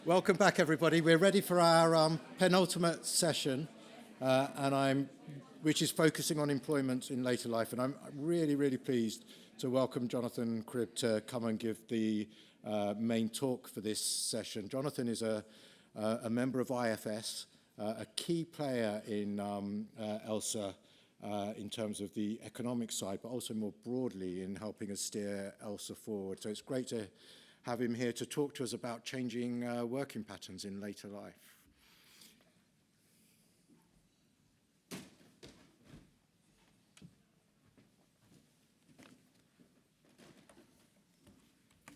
Welcome back, everybody. We're ready for our penultimate session, which is focusing on employment in later life. And I'm really, really pleased to welcome Jonathan Cribb to come and give the main talk for this session. Jonathan is a member of IFS, a key player in ELSA in terms of the economic side, but also more broadly in helping us steer ELSA forward. So it's great to have him here to talk to us about changing working patterns in later life.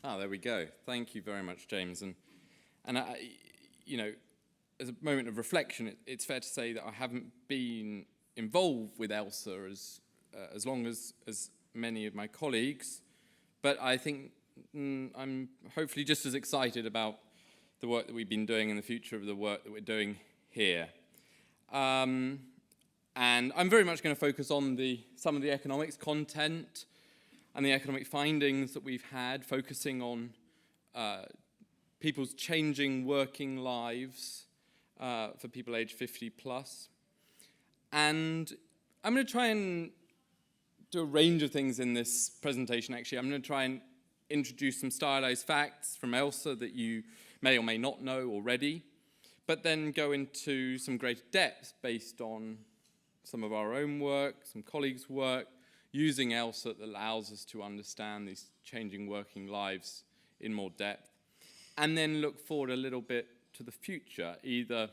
There we go. Thank you very much, James. And as a moment of reflection, it's fair to say that I haven't been involved with ELSA as long as many of my colleagues, but I think I'm hopefully just as excited about the work that we've been doing and the future of the work that we're doing here. And I'm very much going to focus on some of the economics content and the economic findings that we've had, focusing on people's changing working lives for people aged 50 plus. And I'm going to try and do a range of things in this presentation, actually. I'm going to try and introduce some stylized facts from ELSA that you may or may not know already, but then go into some greater depth based on some of our own work, some colleagues' work, using ELSA that allows us to understand these changing working lives in more depth, and then look forward a little bit to the future, either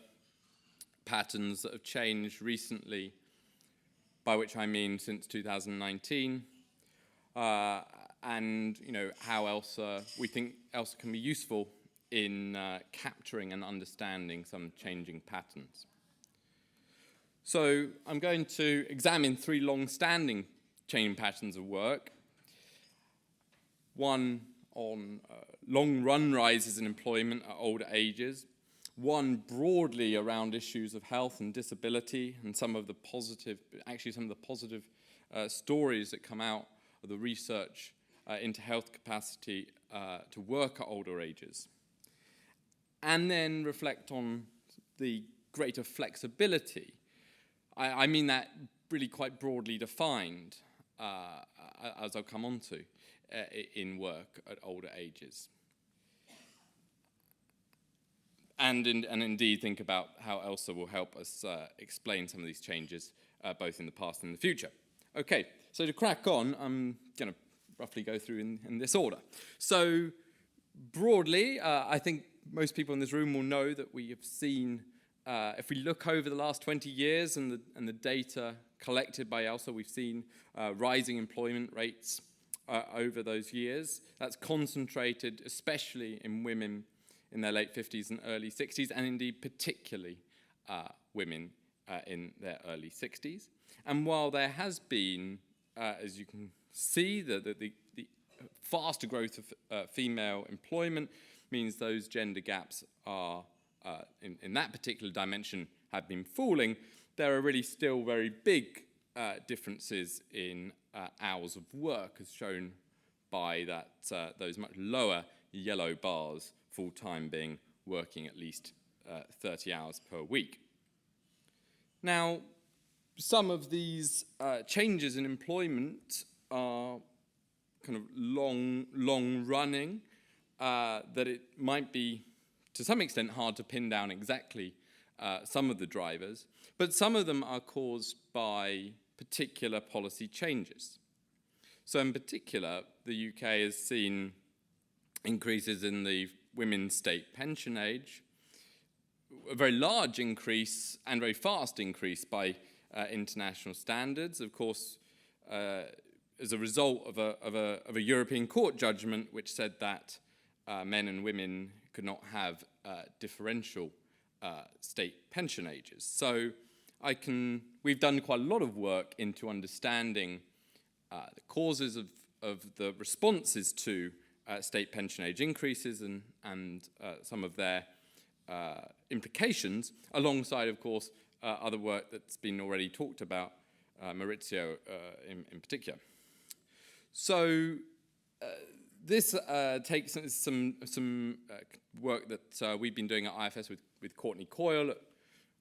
patterns that have changed recently, by which I mean since 2019, and how we think ELSA can be useful in capturing and understanding some changing patterns. So I'm going to examine three long-standing changing patterns of work. One on long-run rises in employment at older ages. One broadly around issues of health and disability and some of the positive stories that come out of the research into health capacity to work at older ages. And then reflect on the greater flexibility. I mean that really quite broadly defined, as I'll come on to, in work at older ages. And indeed think about how ELSA will help us explain some of these changes, both in the past and the future. Okay, so to crack on, I'm going to roughly go through in this order. So broadly, I think most people in this room will know that we have seen, if we look over the last 20 years and the data collected by ELSA, we've seen rising employment rates over those years. That's concentrated especially in women in their late 50s and early 60s, and indeed particularly women in their early 60s. And while there has been, as you can see, the faster growth of female employment means those gender gaps are, in that particular dimension, have been falling, there are really still very big differences in hours of work, as shown by those much lower yellow bars, full-time being working at least 30 hours per week. Now, some of these changes in employment are kind of long-running, that it might be, to some extent, hard to pin down exactly some of the drivers, but some of them are caused by particular policy changes. So in particular, the UK has seen increases in the women's state pension age, a very large increase and very fast increase by international standards, of course, as a result of a European court judgment which said that men and women could not have differential state pension ages. So we've done quite a lot of work into understanding the causes of the responses to state pension age increases and some of their implications, alongside, of course, other work that's been already talked about, Maurizio in particular. So This takes some work that we've been doing at IFS with Courtney Coyle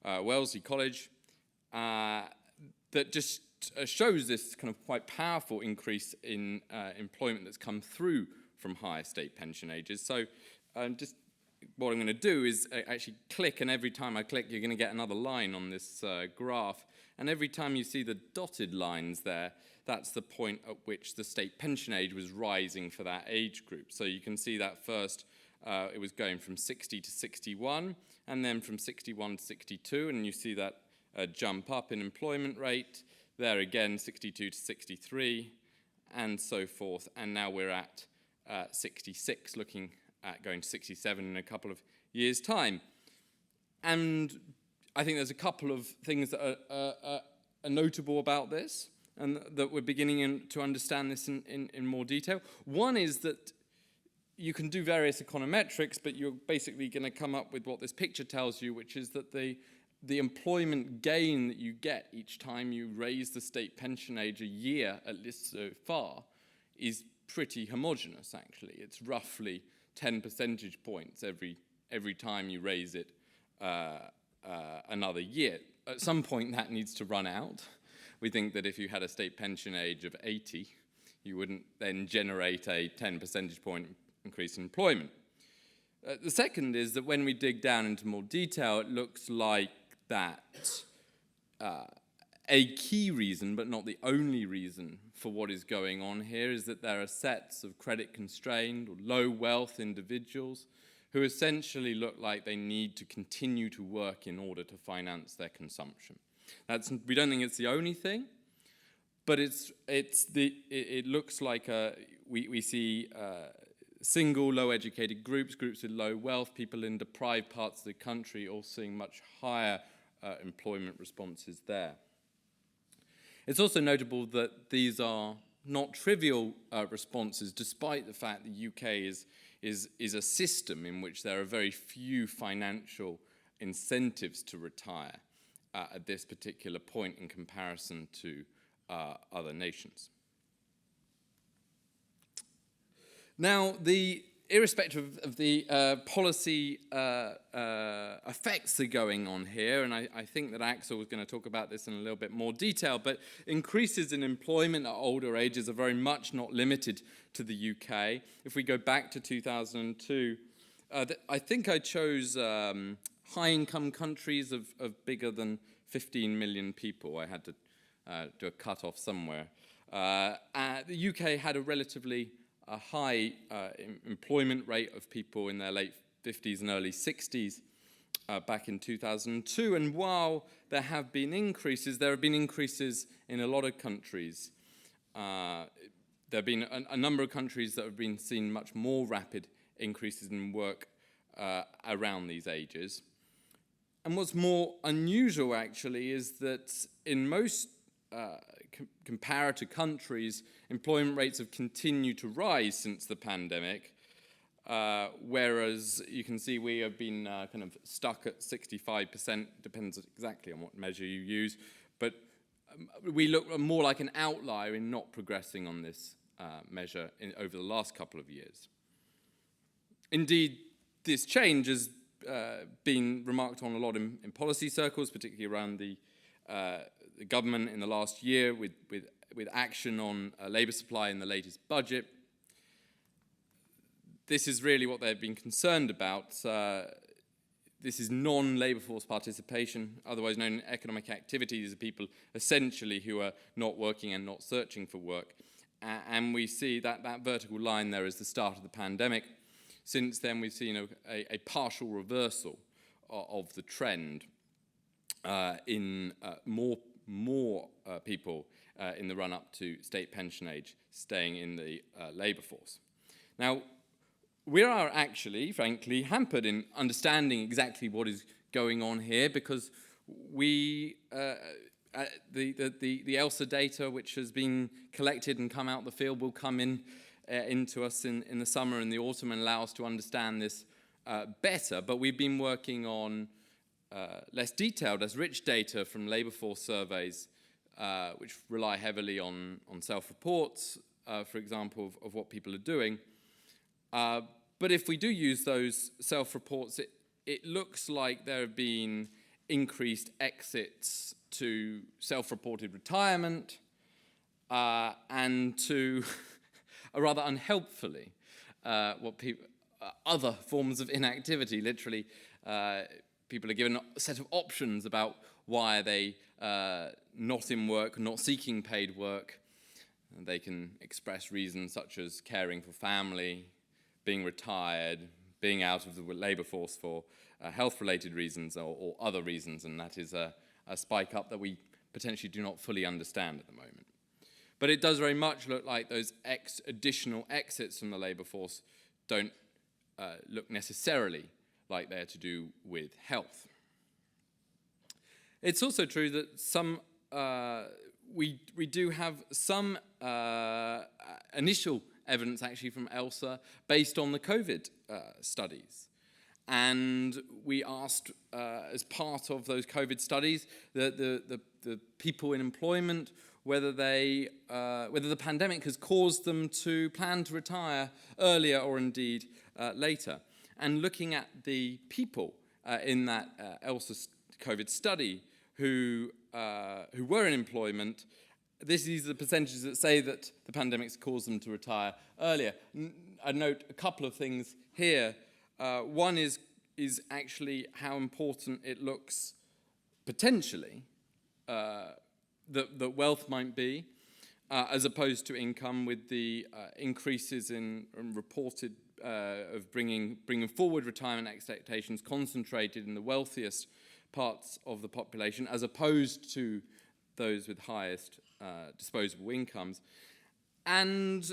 at Wellesley College that just shows this kind of quite powerful increase in employment that's come through from higher state pension ages. So just what I'm going to do is actually click, and every time I click, you're going to get another line on this graph. And every time you see the dotted lines there, that's the point at which the state pension age was rising for that age group. So you can see that first, it was going from 60 to 61, and then from 61 to 62, and you see that jump up in employment rate. There again, 62 to 63, and so forth. And now we're at 66, looking at going to 67 in a couple of years' time. And I think there's a couple of things that are notable about this, and that we're beginning to understand this in more detail. One is that you can do various econometrics, but you're basically going to come up with what this picture tells you, which is that the employment gain that you get each time you raise the state pension age a year, at least so far, is pretty homogeneous, actually. It's roughly 10 percentage points every time you raise it another year. At some point, that needs to run out. We think that if you had a state pension age of 80, you wouldn't then generate a 10 percentage point increase in employment. The second is that when we dig down into more detail, it looks like that a key reason, but not the only reason for what is going on here, is that there are sets of credit-constrained or low-wealth individuals who essentially look like they need to continue to work in order to finance their consumption. We don't think it's the only thing, but it looks like we see single low-educated groups with low wealth, people in deprived parts of the country, all seeing much higher employment responses there. It's also notable that these are not trivial responses, despite the fact the UK is a system in which there are very few financial incentives to retire at this particular point in comparison to other nations. Now, irrespective of the policy effects that are going on here, and I think that Axel was going to talk about this in a little bit more detail, but increases in employment at older ages are very much not limited to the UK. If we go back to 2002, I think I chose high-income countries of bigger than 15 million people. I had to do a cut-off somewhere. The UK had a relatively high employment rate of people in their late 50s and early 60s back in 2002. And while there have been increases in a lot of countries. There have been a number of countries that have been seen much more rapid increases in work around these ages. And what's more unusual, actually, is that in most comparator countries, employment rates have continued to rise since the pandemic, whereas you can see we have been kind of stuck at 65%, depends exactly on what measure you use, but we look more like an outlier in not progressing on this measure over the last couple of years. Indeed, this change has been remarked on a lot in policy circles, particularly around the government in the last year with action on labour supply in the latest budget. This is really what they've been concerned about. This is non-labour force participation, otherwise known as economic activity. These are people essentially who are not working and not searching for work. And we see that vertical line there is the start of the pandemic. Since then, we've seen a partial reversal of the trend in more people in the run-up to state pension age staying in the labour force. Now, we are actually, frankly, hampered in understanding exactly what is going on here because the ELSA data, which has been collected and come out the field, will come into us in the summer and the autumn and allow us to understand this better. But we've been working on less detailed, less rich data from labour force surveys, which rely heavily on self-reports, for example, of what people are doing. But if we do use those self-reports, it looks like there have been increased exits to self-reported retirement and to, rather unhelpfully, other forms of inactivity. Literally, people are given a set of options about why are they not in work, not seeking paid work. They can express reasons such as caring for family, being retired, being out of the labour force for health-related reasons or other reasons, and that is a spike up that we potentially do not fully understand at the moment. But it does very much look like those additional exits from the labour force don't look necessarily like they're to do with health. It's also true that we do have some initial evidence actually from ELSA based on the COVID studies. And we asked, as part of those COVID studies, the people in employment whether the pandemic has caused them to plan to retire earlier or indeed later. And looking at the people in that ELSA COVID study who were in employment, these are the percentages that say that the pandemic's caused them to retire earlier. I note a couple of things here. One is actually how important it looks potentially that wealth might be, as opposed to income, with the increases in reported of bringing forward retirement expectations concentrated in the wealthiest parts of the population, as opposed to those with highest disposable incomes, and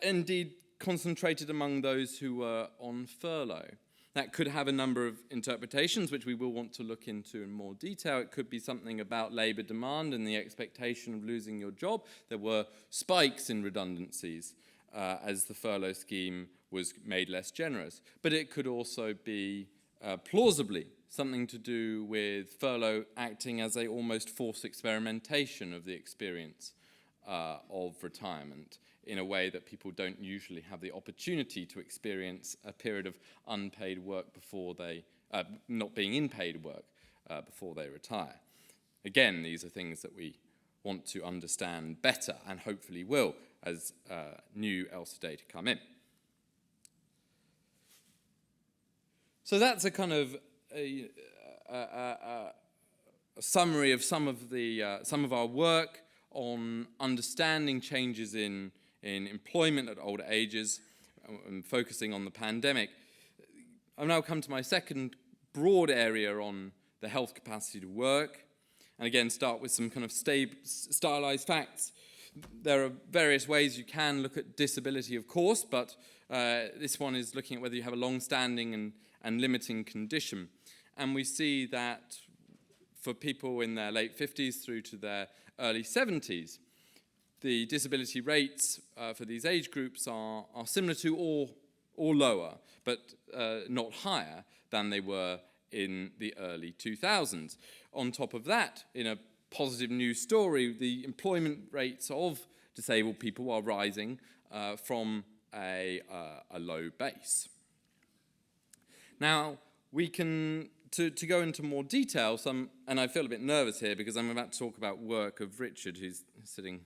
indeed concentrated among those who were on furlough. That could have a number of interpretations, which we will want to look into in more detail. It could be something about labour demand and the expectation of losing your job. There were spikes in redundancies as the furlough scheme was made less generous. But it could also be plausibly something to do with furlough acting as a almost forced experimentation of the experience of retirement, in a way that people don't usually have the opportunity to experience a period of unpaid work before they, not being in paid work before they retire. Again, these are things that we want to understand better, and hopefully will, as new ELSA data come in. So that's a kind of a summary of some of our work on understanding changes in employment at older ages, and focusing on the pandemic. I've now come to my second broad area on the health capacity to work, and again start with some kind of stylized facts. There are various ways you can look at disability, of course, but this one is looking at whether you have a long-standing and limiting condition. And we see that for people in their late 50s through to their early 70s, the disability rates for these age groups are similar to or lower, but not higher than they were in the early 2000s. On top of that, in a positive news story, the employment rates of disabled people are rising from a low base. Now, we can, to go into more detail, and I feel a bit nervous here because I'm about to talk about work of Richard, who's sitting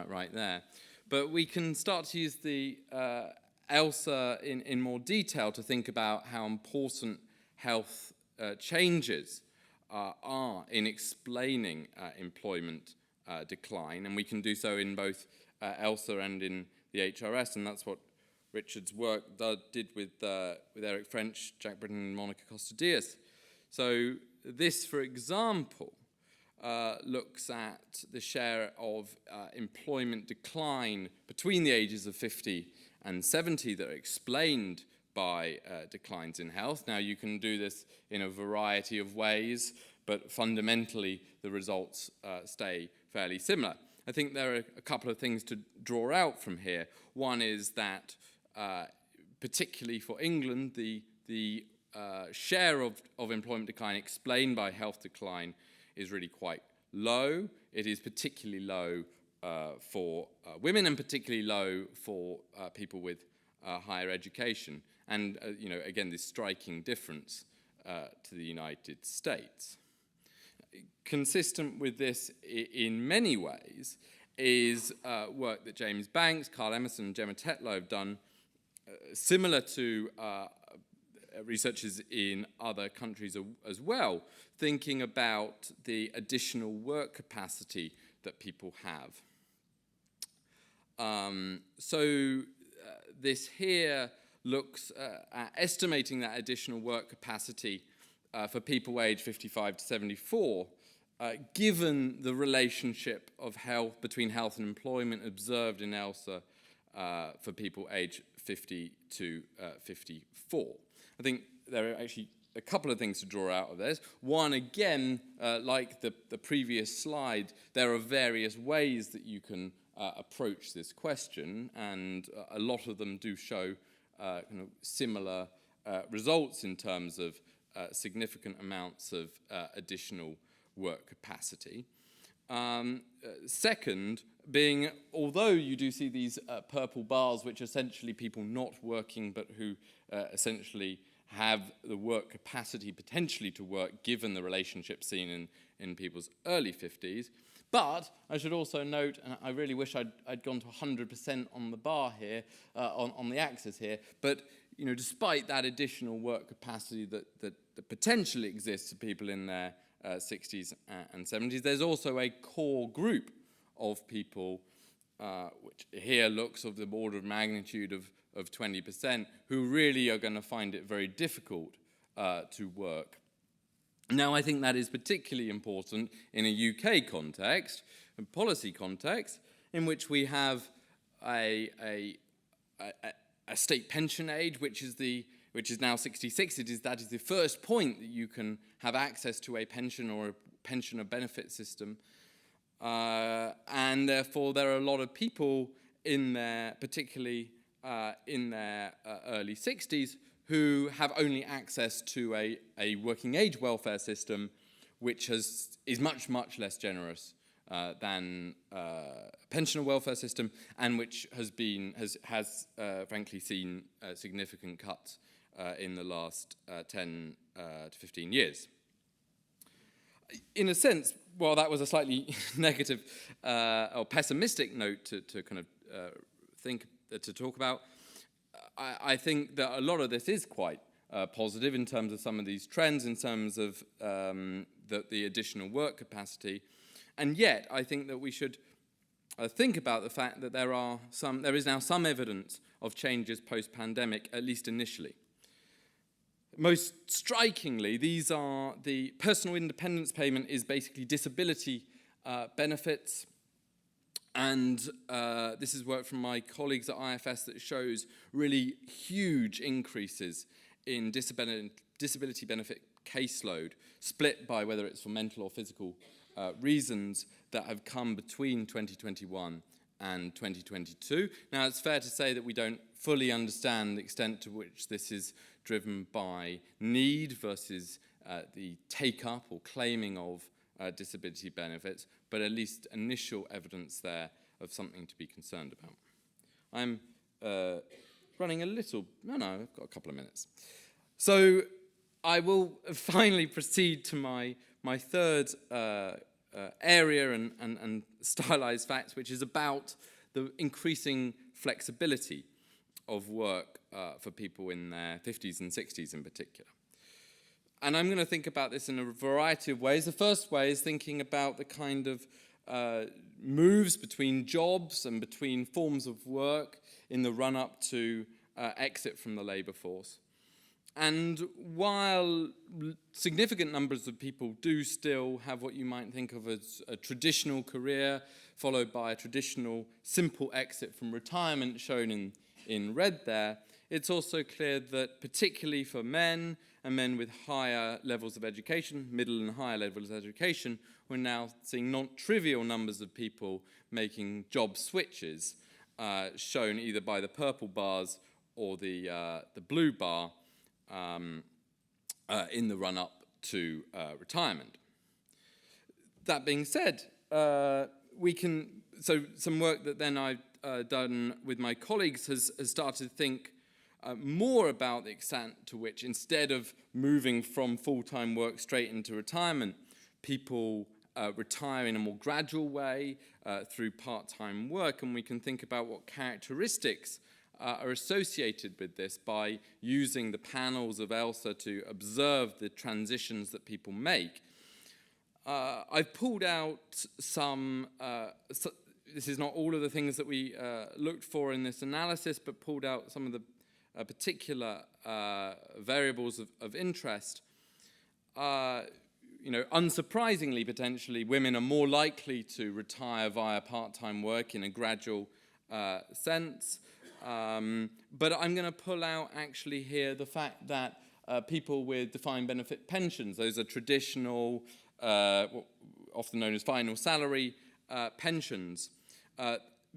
right there. But we can start to use the ELSA in more detail to think about how important health changes are in explaining employment decline. And we can do so in both ELSA and in the HRS, and that's what Richard's work did with Eric French, Jack Britton, and Monica Costa-Diaz. So this, for example, looks at the share of employment decline between the ages of 50 and 70 that are explained by declines in health. Now, you can do this in a variety of ways, but fundamentally the results stay fairly similar. I think there are a couple of things to draw out from here. One is that, particularly for England, the share of employment decline explained by health decline is really quite low. It is particularly low for women, and particularly low for people with higher education. And, again, this striking difference to the United States. Consistent with this in many ways is work that James Banks, Carl Emerson, and Gemma Tetlow have done, similar to researchers in other countries as well, thinking about the additional work capacity that people have. This here looks at estimating that additional work capacity for people aged 55 to 74, given the relationship of health between health and employment observed in ELSA for people aged 50 to 54. I think there are actually a couple of things to draw out of this. One, again, like the previous slide, there are various ways that you can approach this question, and a lot of them do show similar results in terms of significant amounts of additional work capacity. Second, being, although you do see these purple bars, which are essentially people not working but who essentially have the work capacity potentially to work given the relationship seen in people's early 50s. But I should also note, and I really wish I'd gone to 100% on the bar here, on the axis here, but despite that additional work capacity that potentially exists for people in their 60s and 70s, there's also a core group of people, which here looks of the order of magnitude of 20%, who really are going to find it very difficult to work. Now, I think that is particularly important in a UK context, a policy context, in which we have a state pension age, which is now 66. That is the first point that you can have access to a pension or a pensioner benefit system, and therefore there are a lot of people in there, particularly in their early 60s, who have only access to a working age welfare system, which is much, much less generous than a pensioner welfare system, and which has frankly seen significant cuts in the last 10 to 15 years. In a sense, while that was a slightly negative or pessimistic note to kind of talk about, I think that a lot of this is quite positive in terms of some of these trends, in terms of the additional work capacity. And yet, I think that we should think about the fact that there is now some evidence of changes post-pandemic, at least initially. Most strikingly, these are the personal independence payment is basically disability benefits. And this is work from my colleagues at IFS that shows really huge increases in disability benefit caseload, split by whether it's for mental or physical reasons, that have come between 2021 and 2022. Now, it's fair to say that we don't fully understand the extent to which this is driven by need versus the take-up or claiming of disability benefits, but at least initial evidence there of something to be concerned about. I'm running a little, no, I've got a couple of minutes. So I will finally proceed to my third area and stylized facts, which is about the increasing flexibility of work for people in their 50s and 60s in particular. And I'm going to think about this in a variety of ways. The first way is thinking about the kind of moves between jobs and between forms of work in the run-up to exit from the labour force. And while significant numbers of people do still have what you might think of as a traditional career, followed by a traditional simple exit from retirement shown in red there, it's also clear that particularly for men and men with higher levels of education, middle and higher levels of education, we're now seeing non-trivial numbers of people making job switches, shown either by the purple bars or the blue bar in the run-up to retirement. That being said, we can so some work that then I've done with my colleagues has started to think more about the extent to which, instead of moving from full-time work straight into retirement, people retire in a more gradual way through part-time work, and we can think about what characteristics are associated with this by using the panels of ELSA to observe the transitions that people make. I've pulled out some, this is not all of the things that we looked for in this analysis, but pulled out some of the particular variables of interest. Unsurprisingly, potentially, women are more likely to retire via part-time work in a gradual sense. But I'm going to pull out actually here the fact that people with defined benefit pensions, those are traditional, often known as final salary pensions.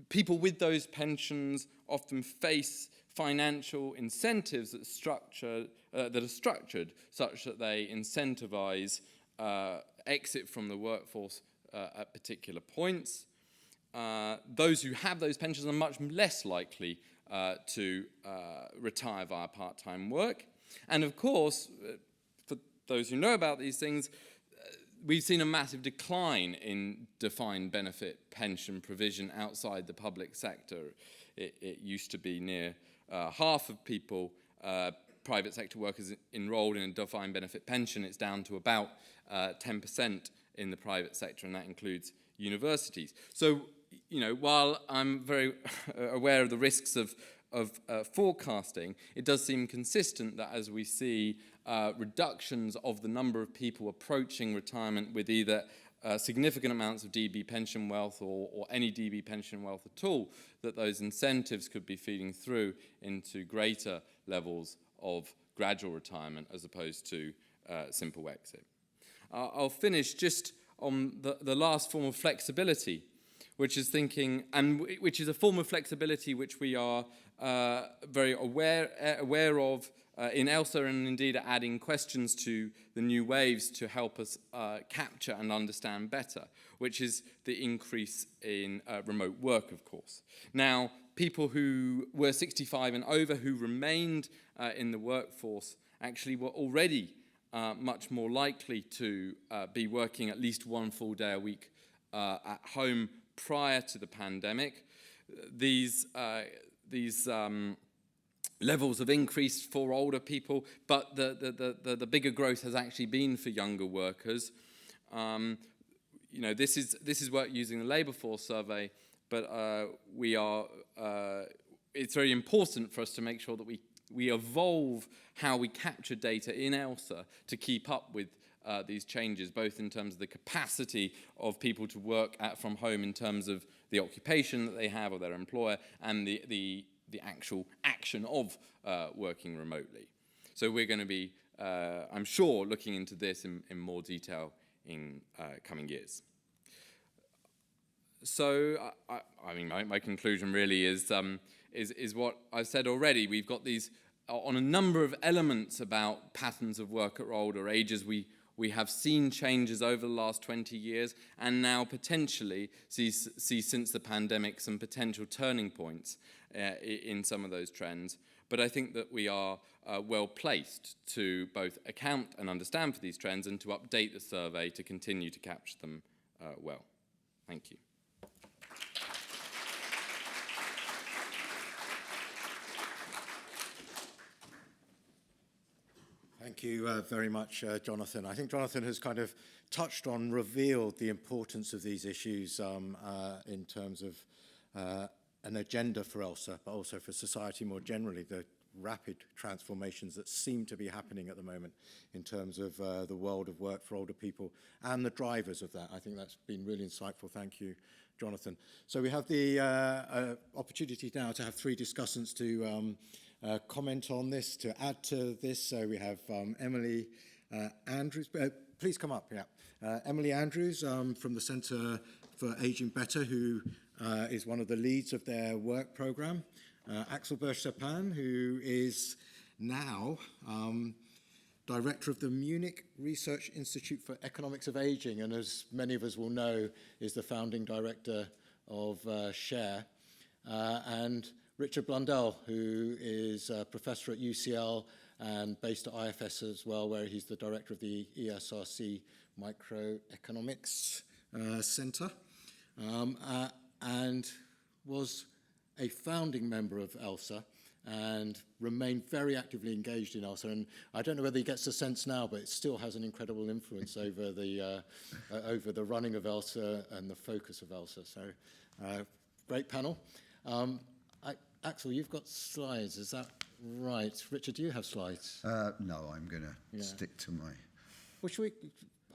People with those pensions often face financial incentives that are structured such that they incentivize exit from the workforce at particular points. Those who have those pensions are much less likely to retire via part-time work. And of course, for those who know about these things, we've seen a massive decline in defined benefit pension provision outside the public sector. It used to be near half of people, private sector workers enrolled in a defined benefit pension. It's down to about 10% in the private sector, and that includes universities. So, while I'm very aware of the risks of forecasting, it does seem consistent that as we see reductions of the number of people approaching retirement with either significant amounts of DB pension wealth or any DB pension wealth at all, that those incentives could be feeding through into greater levels of gradual retirement as opposed to simple exit. I'll finish just on the last form of flexibility, which is which is a form of flexibility which we are very aware of in ELSA, and indeed are adding questions to the new waves to help us capture and understand better, which is the increase in remote work, of course. Now, people who were 65 and over who remained in the workforce actually were already much more likely to be working at least one full day a week at home prior to the pandemic. These levels have increased for older people, but the bigger growth has actually been for younger workers. This is work using the labour force survey, but it's very important for us to make sure that we evolve how we capture data in ELSA to keep up with these changes, both in terms of the capacity of people to work from home in terms of the occupation that they have or their employer, and the actual action of working remotely. So we're going to be, I'm sure, looking into this in more detail in coming years. So, my conclusion really is what I've said already. We've got these, on a number of elements about patterns of work at older ages, we have seen changes over the last 20 years, and now potentially see since the pandemic some potential turning points in some of those trends. But I think that we are well placed to both account and understand for these trends and to update the survey to continue to capture them well. Thank you. Thank you very much, Jonathan. I think Jonathan has kind of revealed the importance of these issues in terms of an agenda for ELSA, but also for society more generally, the rapid transformations that seem to be happening at the moment in terms of the world of work for older people and the drivers of that. I think that's been really insightful. Thank you, Jonathan. So we have the opportunity now to have three discussants to comment on this, to add to this. So we have Emily Andrews. Please come up, yeah. Emily Andrews from the Centre for Aging Better, who is one of the leads of their work programme. Axel Börsch-Supan, who is now director of the Munich Research Institute for Economics of Aging, and as many of us will know, is the founding director of Share, and Richard Blundell, who is a professor at UCL and based at IFS as well, where he's the director of the ESRC Microeconomics Centre, and was a founding member of ELSA and remained very actively engaged in ELSA. And I don't know whether he gets the sense now, but it still has an incredible influence over the running of ELSA and the focus of ELSA. So great panel. Axel, you've got slides, is that right? Richard, do you have slides? No, I'm going to stick to my...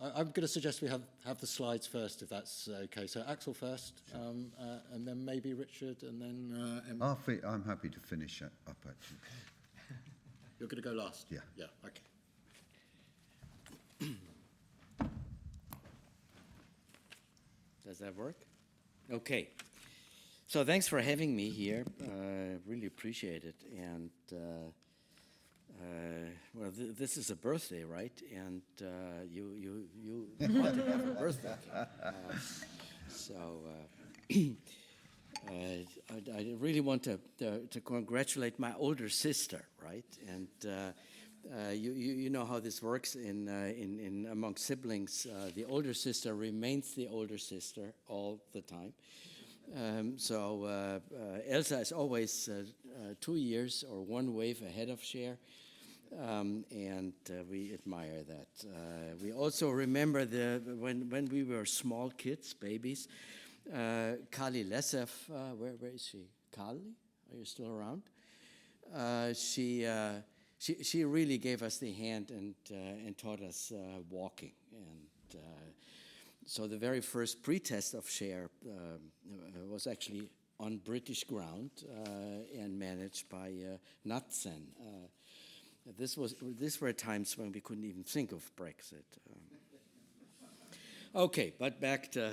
I'm going to suggest we have the slides first, if that's okay. So Axel first, and then maybe Richard, and then... I'm happy to finish up, actually. You're going to go last? Yeah. Yeah, okay. Does that work? Okay. So thanks for having me here. Really appreciate it. And well, this is a birthday, right? And you want to have a birthday. So I really want to congratulate my older sister, right? And you know how this works in among siblings. The older sister remains the older sister all the time. So ELSA is always 2 years or one wave ahead of Share, and we admire that. We also remember when we were small kids, babies. Kali Lesev, where is she? Kali, are you still around? She really gave us the hand and taught us walking. And so the very first pretest of Share was actually on British ground and managed by Natsen. These were times when we couldn't even think of Brexit. Okay, but back to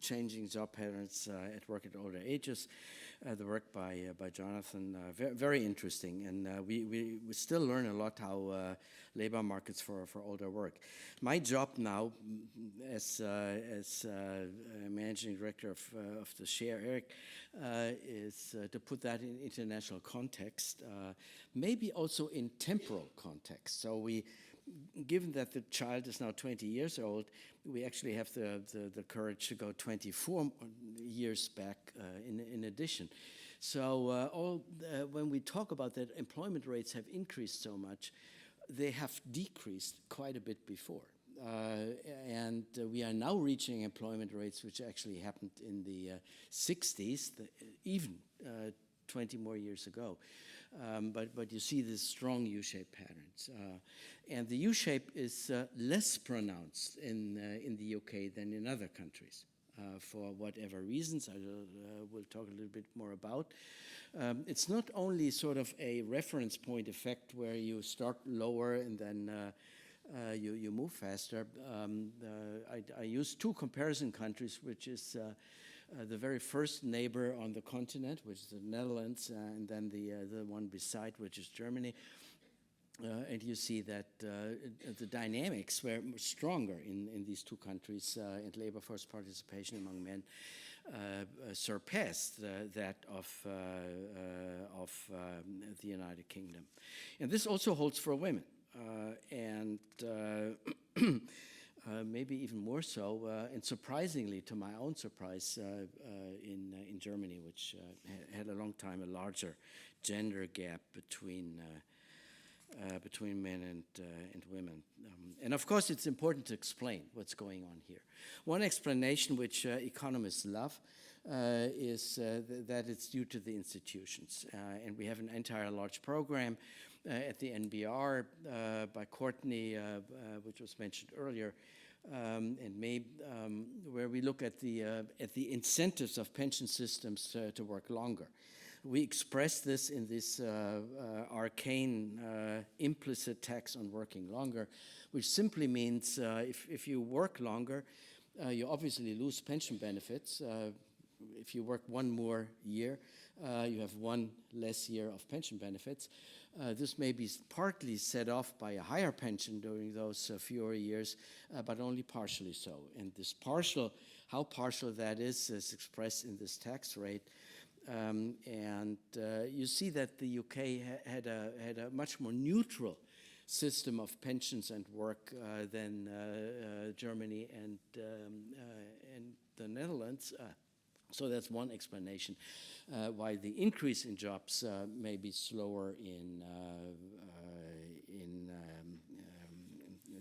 changing job patterns at work at older ages. The work by Jonathan, very interesting, and we still learn a lot how labor markets for older work. My job now, as managing director of the Share, Eric, is to put that in international context, maybe also in temporal context. So given that the child is now 20 years old, we actually have the courage to go 24 years back in addition. So when we talk about that employment rates have increased so much, they have decreased quite a bit before. And we are now reaching employment rates which actually happened in the 60s, even 20 more years ago. But you see these strong U-shaped patterns. And the U-shape is less pronounced in the UK than in other countries, for whatever reasons I will talk a little bit more about. It's not only sort of a reference point effect where you start lower and then you move faster. I use two comparison countries, which is the very first neighbor on the continent, which is the Netherlands, and then the one beside, which is Germany. And you see that the dynamics were stronger in these two countries, and labor force participation among men surpassed that of the United Kingdom. And this also holds for women. And maybe even more so, and surprisingly, to my own surprise, in Germany, which had a long time a larger gender gap between men and women. And of course, it's important to explain what's going on here. One explanation which economists love is that it's due to the institutions. And we have an entire large program at the NBR by Courtney, which was mentioned earlier, and maybe where we look at the incentives of pension systems to work longer. We express this in this arcane implicit tax on working longer, which simply means if you work longer, you obviously lose pension benefits. If you work one more year, you have one less year of pension benefits. This may be partly set off by a higher pension during those fewer years, but only partially so. And this partial How partial that is expressed in this tax rate. You see that the UK had a much more neutral system of pensions and work than Germany and the Netherlands. So that's one explanation why the increase in jobs may be slower in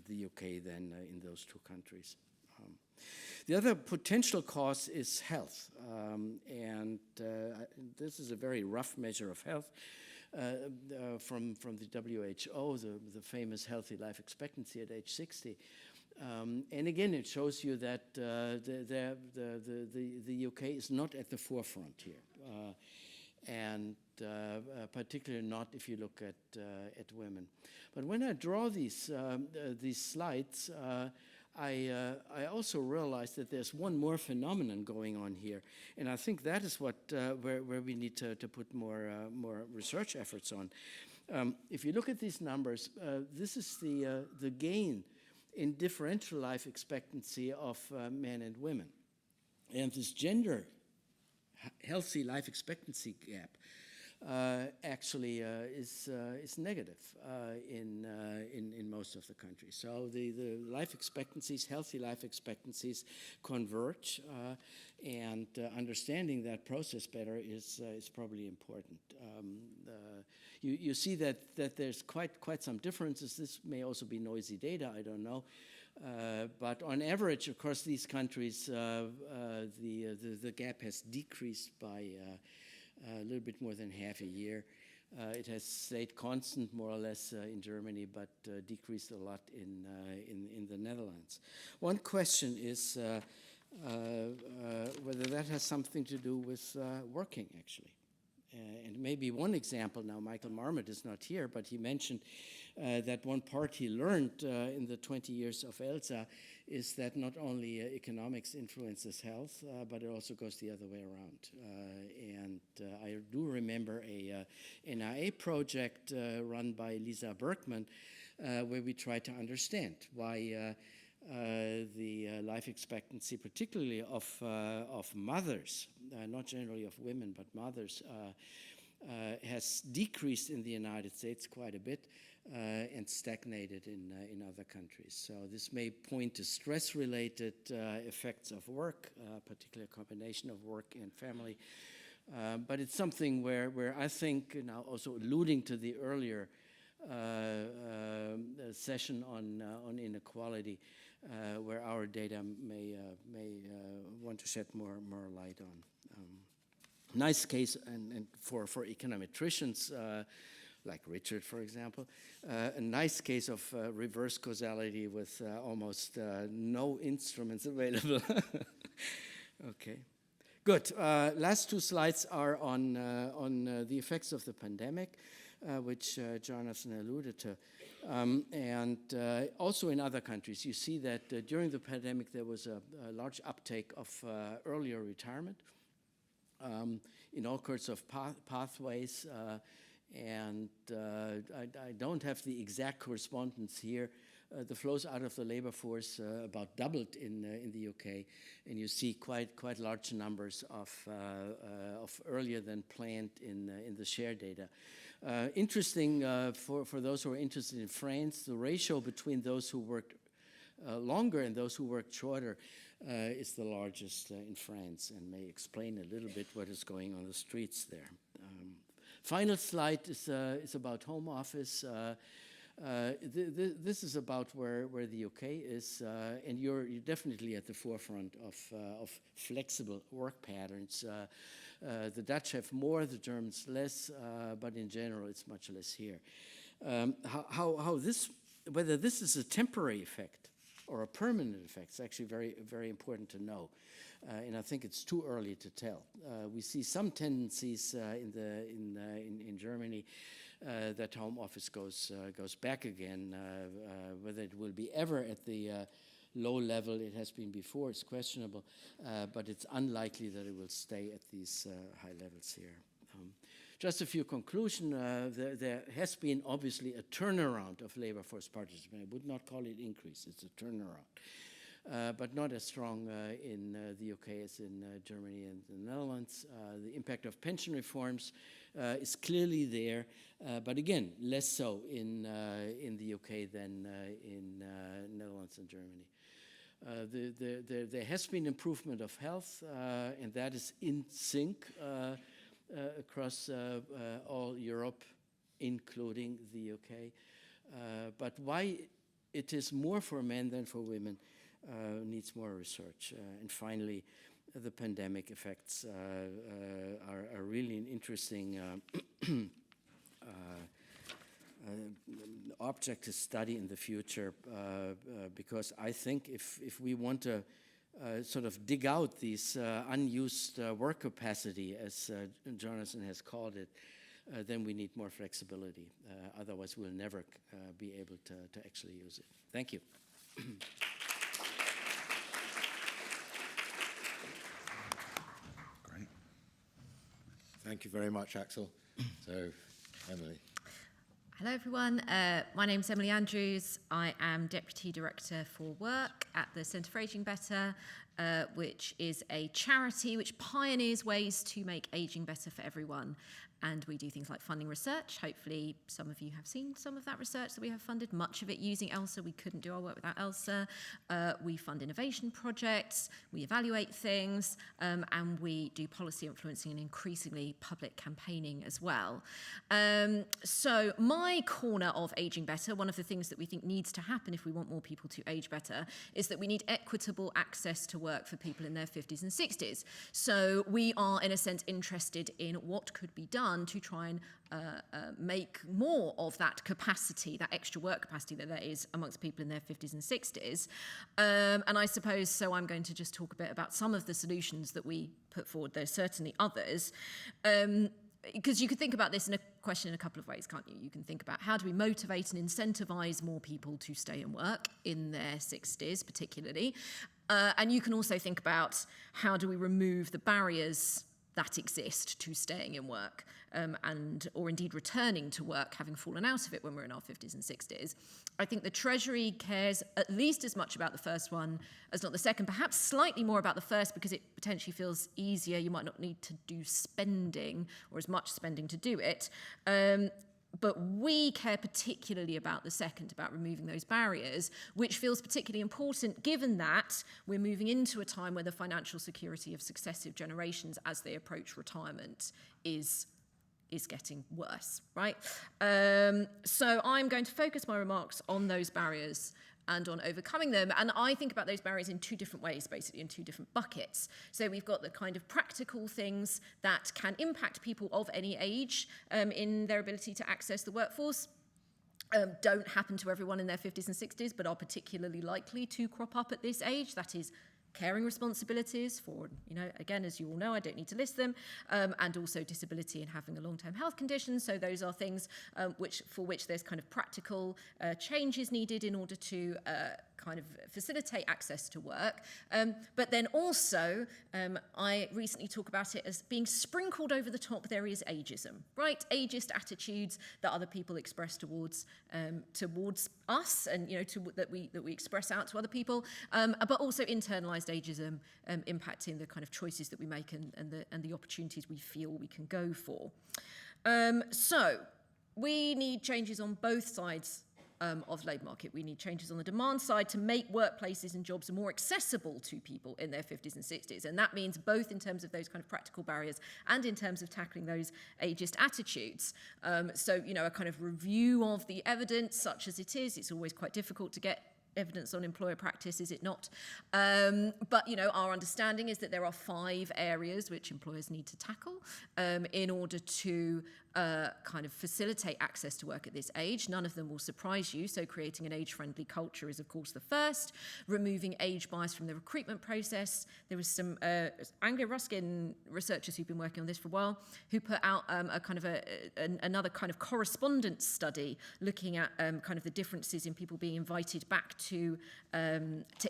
the UK than in those two countries. The other potential cause is health, this is a very rough measure of health from the WHO, the famous healthy life expectancy at age 60. And again, it shows you that the UK is not at the forefront here, particularly not if you look at women. But when I draw these slides, I also realized that there's one more phenomenon going on here, and I think that is where we need to put more research efforts on. If you look at these numbers, this is the gain in differential life expectancy of men and women, and this gender healthy life expectancy gap actually is negative in most of the countries. So the life expectancies, healthy life expectancies, converge, and understanding that process better is probably important. You see that there's quite some differences. This may also be noisy data, I don't know. But on average, across these countries, the gap has decreased by a little bit more than half a year. It has stayed constant more or less in Germany, but decreased a lot in the Netherlands. One question is whether that has something to do with working, actually. And maybe one example now, Michael Marmot is not here, but he mentioned that one part he learned in the 20 years of ELSA is that not only economics influences health, but it also goes the other way around. I do remember a NIA project run by Lisa Berkman, where we tried to understand why the life expectancy, particularly of mothers, not generally of women, but mothers, has decreased in the United States quite a bit and stagnated in other countries. So this may point to stress-related effects of work, particularly a combination of work and family. But it's something where I think, now also alluding to the earlier session on inequality, where our data may want to shed more light on. Nice case and for econometricians like Richard, for example, a nice case of reverse causality with almost no instruments available. Okay, good. Last two slides are on the effects of the pandemic, which Jonathan alluded to. And also in other countries, you see that during the pandemic there was a large uptake of earlier retirement in all sorts of pathways. I don't have the exact correspondence here. The flows out of the labor force about doubled in the UK, and you see quite large numbers of earlier than planned in the share data. Interesting for those who are interested in France, the ratio between those who worked longer and those who worked shorter is the largest in France, and may explain a little bit what is going on the streets there. Final slide is about home office. This is about where the UK is, and you're definitely at the forefront of flexible work patterns. The Dutch have more, the Germans less, but in general it's much less here. Whether this is a temporary effect or a permanent effect is actually very important to know. And I think it's too early to tell. We see some tendencies in Germany that home office goes back again. Whether it will be ever at the low level it has been before is questionable, but it's unlikely that it will stay at these high levels here. Just a few conclusions. There has been obviously a turnaround of labor force participation. I would not call it increase, it's a turnaround. but not as strong in the UK as in Germany and the Netherlands. The impact of pension reforms is clearly there, but again, less so in the UK than in Netherlands and Germany. There has been improvement of health, and that is in sync across all Europe, including the UK. But why it is more for men than for women needs more research. And finally, the pandemic effects are really an interesting object to study in the future, because I think if we want to sort of dig out these unused work capacity, as Jonathan has called it, then we need more flexibility. Otherwise, we'll never be able to actually use it. Thank you. Great. Thank you very much, Axel. So, Emily. Hello everyone, my name's Emily Andrews. I am Deputy Director for Work at the Centre for Ageing Better, which is a charity which pioneers ways to make ageing better for everyone. And we do things like funding research. Hopefully some of you have seen some of that research that we have funded, much of it using ELSA. We couldn't do our work without ELSA. We fund innovation projects, we evaluate things, and we do policy influencing and increasingly public campaigning as well. So my corner of ageing better, one of the things that we think needs to happen if we want more people to age better, is that we need equitable access to work for people in their 50s and 60s. So we are, in a sense, interested in what could be done to try and make more of that capacity, that extra work capacity that there is amongst people in their 50s and 60s. And I suppose, so I'm going to just talk a bit about some of the solutions that we put forward. There's certainly others. Because you could think about this in a question in a couple of ways, can't you? You can think about how do we motivate and incentivize more people to stay and work in their 60s particularly. And you can also think about how do we remove the barriers that exist to staying in work or indeed returning to work, having fallen out of it when we're in our 50s and 60s. I think the Treasury cares at least as much about the first one as not the second, perhaps slightly more about the first because it potentially feels easier. You might not need to do spending or as much spending to do it. But we care particularly about the second, about removing those barriers, which feels particularly important given that we're moving into a time where the financial security of successive generations as they approach retirement is getting worse, right? So I'm going to focus my remarks on those barriers and on overcoming them. And I think about those barriers in two different ways, basically in two different buckets. So we've got the kind of practical things that can impact people of any age in their ability to access the workforce. Don't happen to everyone in their 50s and 60s, but are particularly likely to crop up at this age. That is caring responsibilities for, again, as you all know, I don't need to list them, and also disability and having a long-term health condition. So those are things for which there's kind of practical changes needed in order to kind of facilitate access to work. But then also, I recently talk about it as being sprinkled over the top, there is ageism, right? Ageist attitudes that other people express towards us and, that we express out to other people, but also internalized ageism impacting the kind of choices that we make and the opportunities we feel we can go for. So we need changes on both sides of the labour market. We need changes on the demand side to make workplaces and jobs more accessible to people in their 50s and 60s. And that means both in terms of those kind of practical barriers and in terms of tackling those ageist attitudes. So, a kind of review of the evidence, such as it is, it's always quite difficult to get evidence on employer practice, is it not? But, our understanding is that there are 5 areas which employers need to tackle in order to kind of facilitate access to work at this age. None of them will surprise you. So creating an age-friendly culture is, of course, the first. Removing age bias from the recruitment process. There was some Anglo-Ruskin researchers who've been working on this for a while who put out a kind of another kind of correspondence study looking at kind of the differences in people being invited back to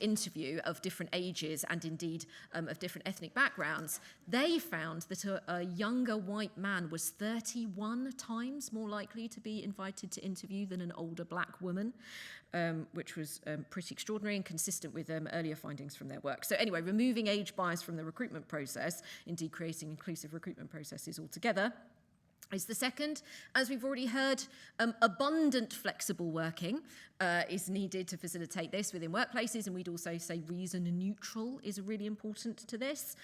interview of different ages and indeed of different ethnic backgrounds. They found that a younger white man was 31% 21 times more likely to be invited to interview than an older black woman, which was pretty extraordinary and consistent with earlier findings from their work. So anyway, removing age bias from the recruitment process, indeed creating inclusive recruitment processes altogether, is the second. As we've already heard, abundant flexible working is needed to facilitate this within workplaces, and we'd also say reason neutral is really important to this.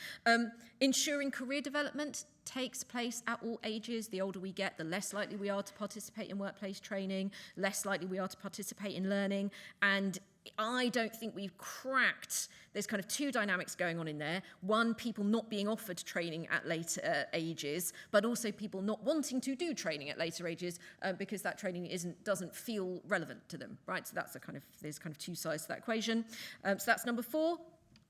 Ensuring career development takes place at all ages. The older we get, the less likely we are to participate in workplace training, less likely we are to participate in learning, and I don't think we've cracked, there's kind of two dynamics going on in there. One, people not being offered training at later ages, but also people not wanting to do training at later ages because that training doesn't feel relevant to them, right? So there's kind of two sides to that equation. So that's number 4.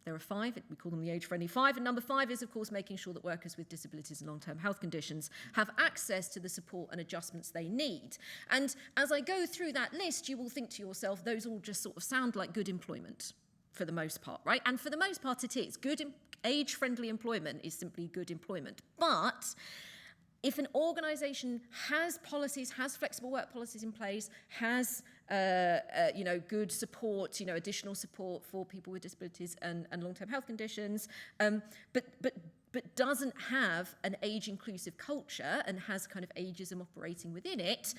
There are 5, we call them the age-friendly 5. And number 5 is, of course, making sure that workers with disabilities and long-term health conditions have access to the support and adjustments they need. And as I go through that list, you will think to yourself, those all just sort of sound like good employment for the most part, right? And for the most part, it is. Good age-friendly employment is simply good employment. But if an organisation has policies, has flexible work policies in place, has good support, additional support for people with disabilities and long-term health conditions, but doesn't have an age-inclusive culture and has kind of ageism operating within it,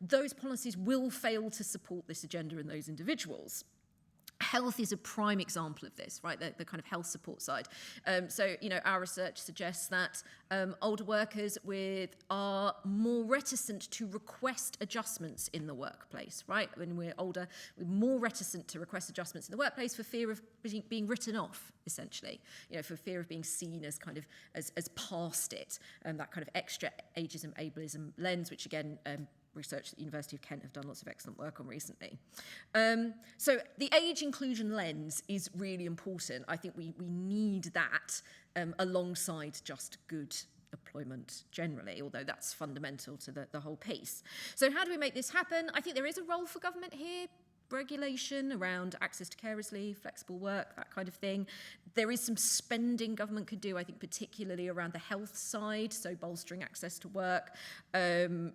those policies will fail to support this agenda and those individuals. Health is a prime example of this, right? The kind of health support side. Our research suggests that older workers are more reticent to request adjustments in the workplace, right? When we're older, we're more reticent to request adjustments in the workplace for fear of being written off, essentially. For fear of being seen as kind of as past it, that kind of extra ageism, ableism lens, which again, research at the University of Kent have done lots of excellent work on recently. So the age inclusion lens is really important. I think we need that alongside just good employment generally, although that's fundamental to the whole piece. So how do we make this happen? I think there is a role for government here. Regulation around access to carers leave, flexible work, that kind of thing. There is some spending government could do, I think, particularly around the health side, so bolstering access to work,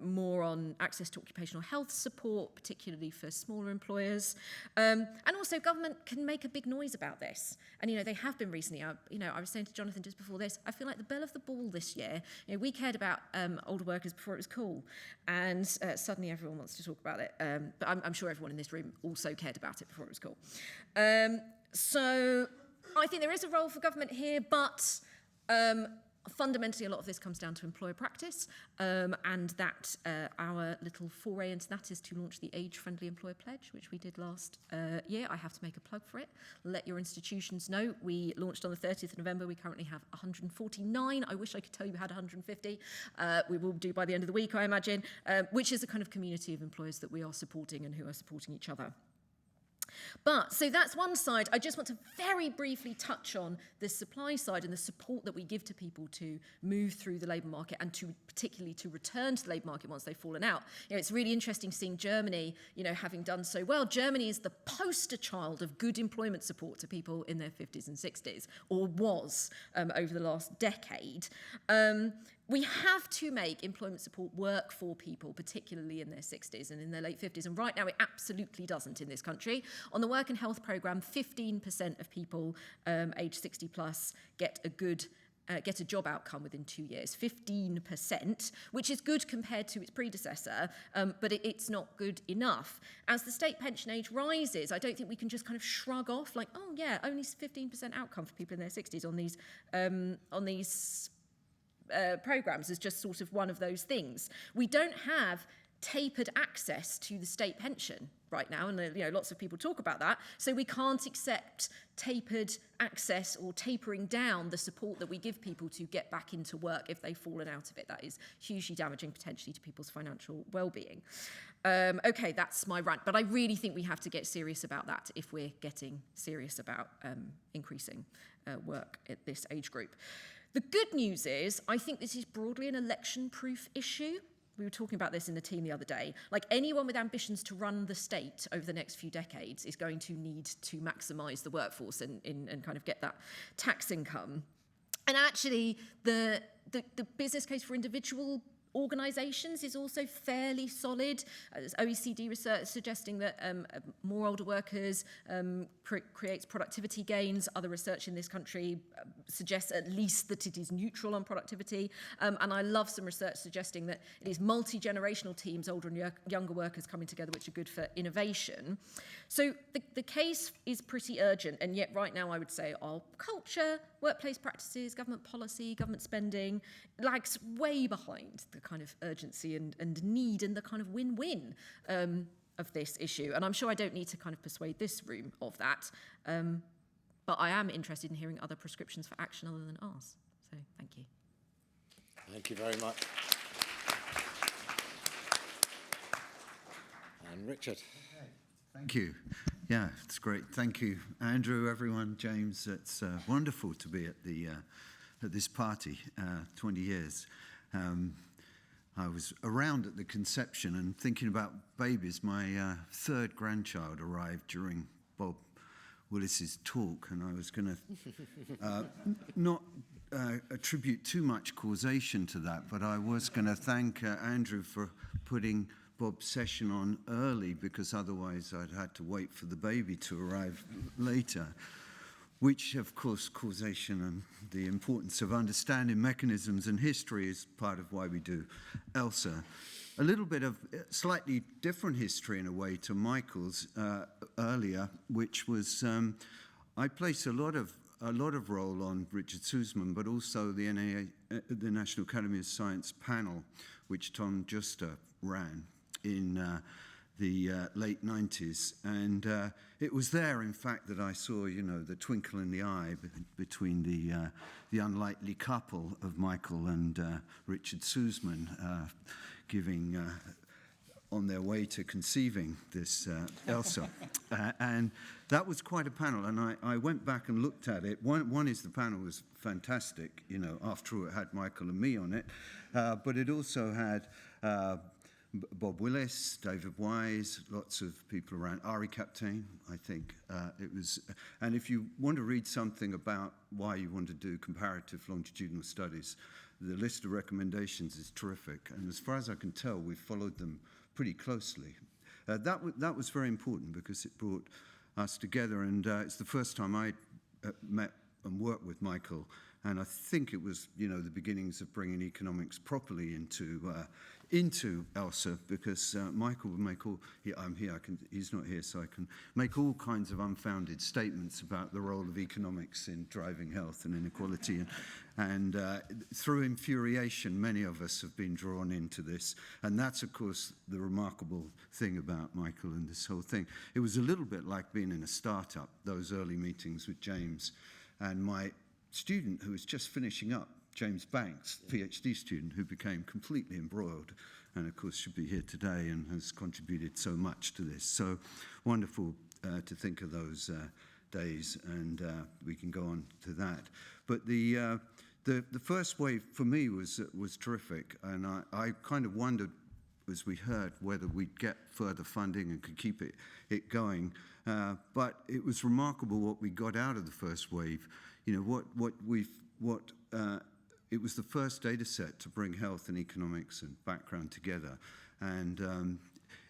more on access to occupational health support, particularly for smaller employers. And also government can make a big noise about this. And, they have been recently. I was saying to Jonathan just before this, I feel like the belle of the ball this year. We cared about older workers before it was cool. And suddenly everyone wants to talk about it. But I'm sure everyone in this room also cared about it before it was cool. So I think there is a role for government here, but fundamentally a lot of this comes down to employer practice, and that our little foray into that is to launch the Age-Friendly Employer Pledge, which we did last year. I have to make a plug for it. Let your institutions know. We launched on the 30th of November. We currently have 149. I wish I could tell you we had 150. We will do by the end of the week, I imagine, which is a kind of community of employers that we are supporting and who are supporting each other. But, so that's one side. I just want to very briefly touch on the supply side and the support that we give to people to move through the labour market and particularly to return to the labour market once they've fallen out. It's really interesting seeing Germany, having done so well. Germany is the poster child of good employment support to people in their 50s and 60s, or was over the last decade. We have to make employment support work for people, particularly in their 60s and in their late 50s. And right now, it absolutely doesn't in this country. On the Work and Health Programme, 15% of people aged 60 plus get a job outcome within 2 years. 15%, which is good compared to its predecessor, but it's not good enough. As the state pension age rises, I don't think we can just kind of shrug off like, oh yeah, only 15% outcome for people in their 60s on these programmes is just sort of one of those things. We don't have tapered access to the state pension right now, and lots of people talk about that, so we can't accept tapered access or tapering down the support that we give people to get back into work if they've fallen out of it. That is hugely damaging potentially to people's financial well-being. Okay, that's my rant, but I really think we have to get serious about that if we're getting serious about increasing work at this age group. The good news is, I think this is broadly an election-proof issue. We were talking about this in the team the other day. Like, anyone with ambitions to run the state over the next few decades is going to need to maximise the workforce and kind of get that tax income. And actually, the business case for individual organisations is also fairly solid. There's OECD research suggesting that more older workers creates productivity gains. Other research in this country suggests at least that it is neutral on productivity. And I love some research suggesting that it is multi-generational teams, older and younger workers coming together, which are good for innovation. So the case is pretty urgent, and yet right now I would say our culture, workplace practices, government policy, government spending lags way behind the kind of urgency and need and the kind of win-win of this issue. And I'm sure I don't need to kind of persuade this room of that, but I am interested in hearing other prescriptions for action other than ours. So thank you. Thank you very much. And Richard. Thank you. Yeah, it's great. Thank you, Andrew, everyone, James. It's wonderful to be at this party. 20 years. I was around at the conception and thinking about babies. My third grandchild arrived during Bob Willis's talk, and I was going to not attribute too much causation to that, but I was going to thank Andrew for putting Bob's session on early, because otherwise I'd had to wait for the baby to arrive later, which, of course, causation and the importance of understanding mechanisms and history is part of why we do ELSA. A little bit of slightly different history in a way to Michael's earlier, which was I place a lot of role on Richard Supan, but also the the National Academy of Science panel, which Tom Juster ran in the late 90s. And it was there, in fact, that I saw, the twinkle in the eye between the unlikely couple of Michael and Richard Supan giving on their way to conceiving this ELSA. And that was quite a panel, and I went back and looked at it. One is the panel was fantastic, after all it had Michael and me on it, but it also had Bob Willis, David Wise, lots of people around, Ari Captain, I think. It was, and if you want to read something about why you want to do comparative longitudinal studies, the list of recommendations is terrific, and as far as I can tell, we've followed them pretty closely. That was very important because it brought us together, and it's the first time I met and worked with Michael, and I think it was, the beginnings of bringing economics properly into ELSA, because Michael would make all, I'm here, he's not here, so I can make all kinds of unfounded statements about the role of economics in driving health and inequality. And through infuriation, many of us have been drawn into this. And that's, of course, the remarkable thing about Michael and this whole thing. It was a little bit like being in a startup, those early meetings with James. And my student who was just finishing up, James Banks, PhD student, who became completely embroiled and, of course, should be here today and has contributed so much to this. So wonderful to think of those days, and we can go on to that. But the first wave for me was terrific, and I kind of wondered, as we heard, whether we'd get further funding and could keep it going. But it was remarkable what we got out of the first wave. It was the first data set to bring health and economics and background together. And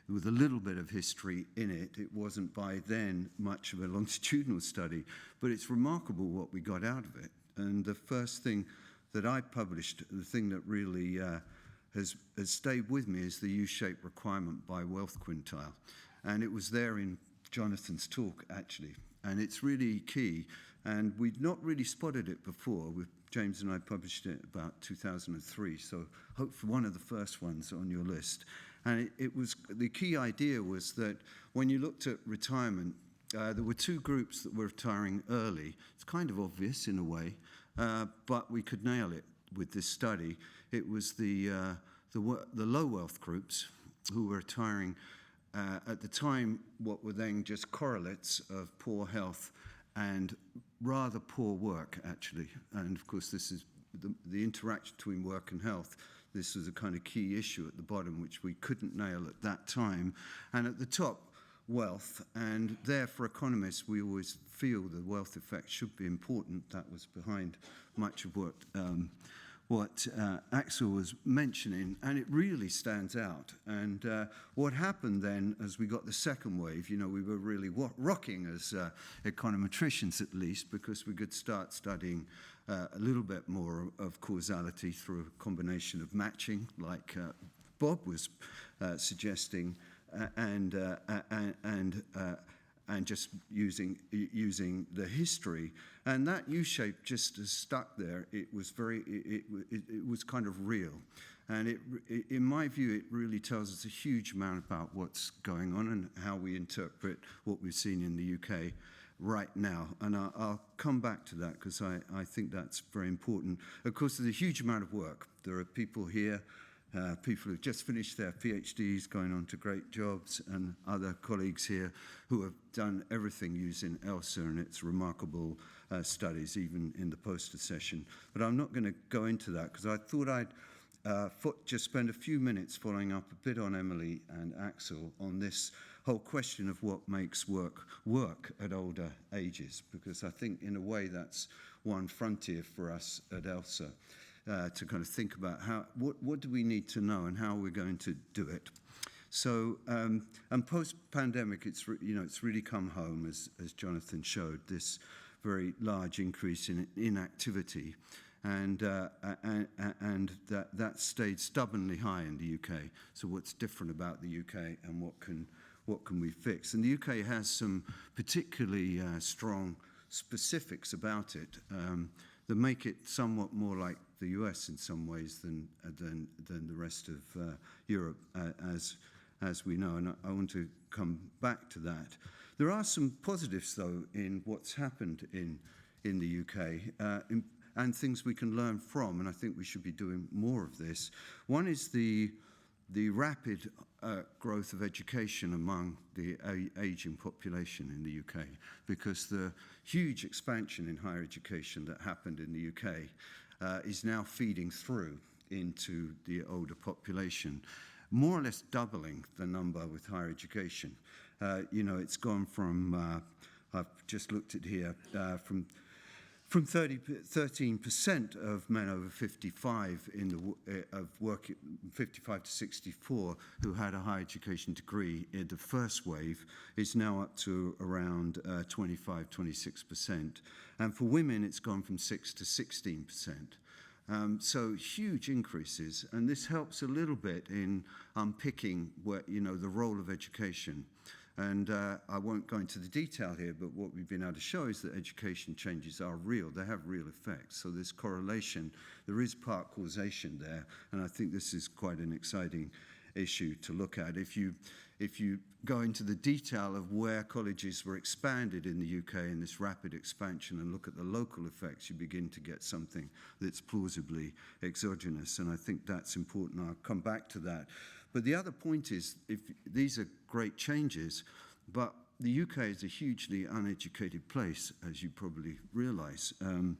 with a little bit of history in it, it wasn't by then much of a longitudinal study, but it's remarkable what we got out of it. And the first thing that I published, the thing that really has stayed with me, is the U-shaped requirement by wealth quintile. And it was there in Jonathan's talk, actually. And it's really key. And we'd not really spotted it before. James and I published it about 2003, so hopefully one of the first ones on your list. And it was, the key idea was that when you looked at retirement, there were two groups that were retiring early. It's kind of obvious in a way, but we could nail it with this study. It was the low wealth groups who were retiring at the time what were then just correlates of poor health and rather poor work, actually. And of course, this is the interaction between work and health. This was a kind of key issue at the bottom, which we couldn't nail at that time. And at the top, wealth. And there, for economists, we always feel the wealth effect should be important. That was behind much of what what Axel was mentioning, and it really stands out. And what happened then, as we got the second wave, we were really rocking as econometricians at least, because we could start studying a little bit more of causality through a combination of matching, like Bob was suggesting, and just using the history, and that U-shape just is stuck there. It was it was kind of real, and in my view, it really tells us a huge amount about what's going on and how we interpret what we've seen in the UK right now. And I'll come back to that because I think that's very important. Of course, there's a huge amount of work. There are people here. People who've just finished their PhDs, going on to great jobs, and other colleagues here who have done everything using ELSA and its remarkable studies, even in the poster session. But I'm not going to go into that because I thought I'd just spend a few minutes following up a bit on Emily and Axel on this whole question of what makes work at older ages, because I think in a way that's one frontier for us at ELSA. To kind of think about what do we need to know and how we're going to do it. So, and post-pandemic, it's really come home, as Jonathan showed, this very large increase in inactivity, and that stayed stubbornly high in the UK. So, what's different about the UK, and what can we fix? And the UK has some particularly strong specifics about it that make it somewhat more like the US in some ways than the rest of Europe, as we know, and I want to come back to that. There are some positives, though, in what's happened in the UK, and things we can learn from, and I think we should be doing more of this. One is the rapid growth of education among the aging population in the UK, because the huge expansion in higher education that happened in the UK is now feeding through into the older population, more or less doubling the number with higher education. It's gone from, I've just looked at here, from 13% of men over 55 of work 55 to 64 who had a higher education degree in the first wave is now up to around 26%. And for women, it's gone from 6 to 16%. So huge increases, and this helps a little bit in unpicking the role of education. And I won't go into the detail here, but what we've been able to show is that education changes are real. They have real effects. So there's correlation. There is part causation there, and I think this is quite an exciting issue to look at. If you go into the detail of where colleges were expanded in the UK in this rapid expansion and look at the local effects, you begin to get something that's plausibly exogenous, and I think that's important. I'll come back to that. But the other point is, these are great changes, but the UK is a hugely uneducated place, as you probably realise, and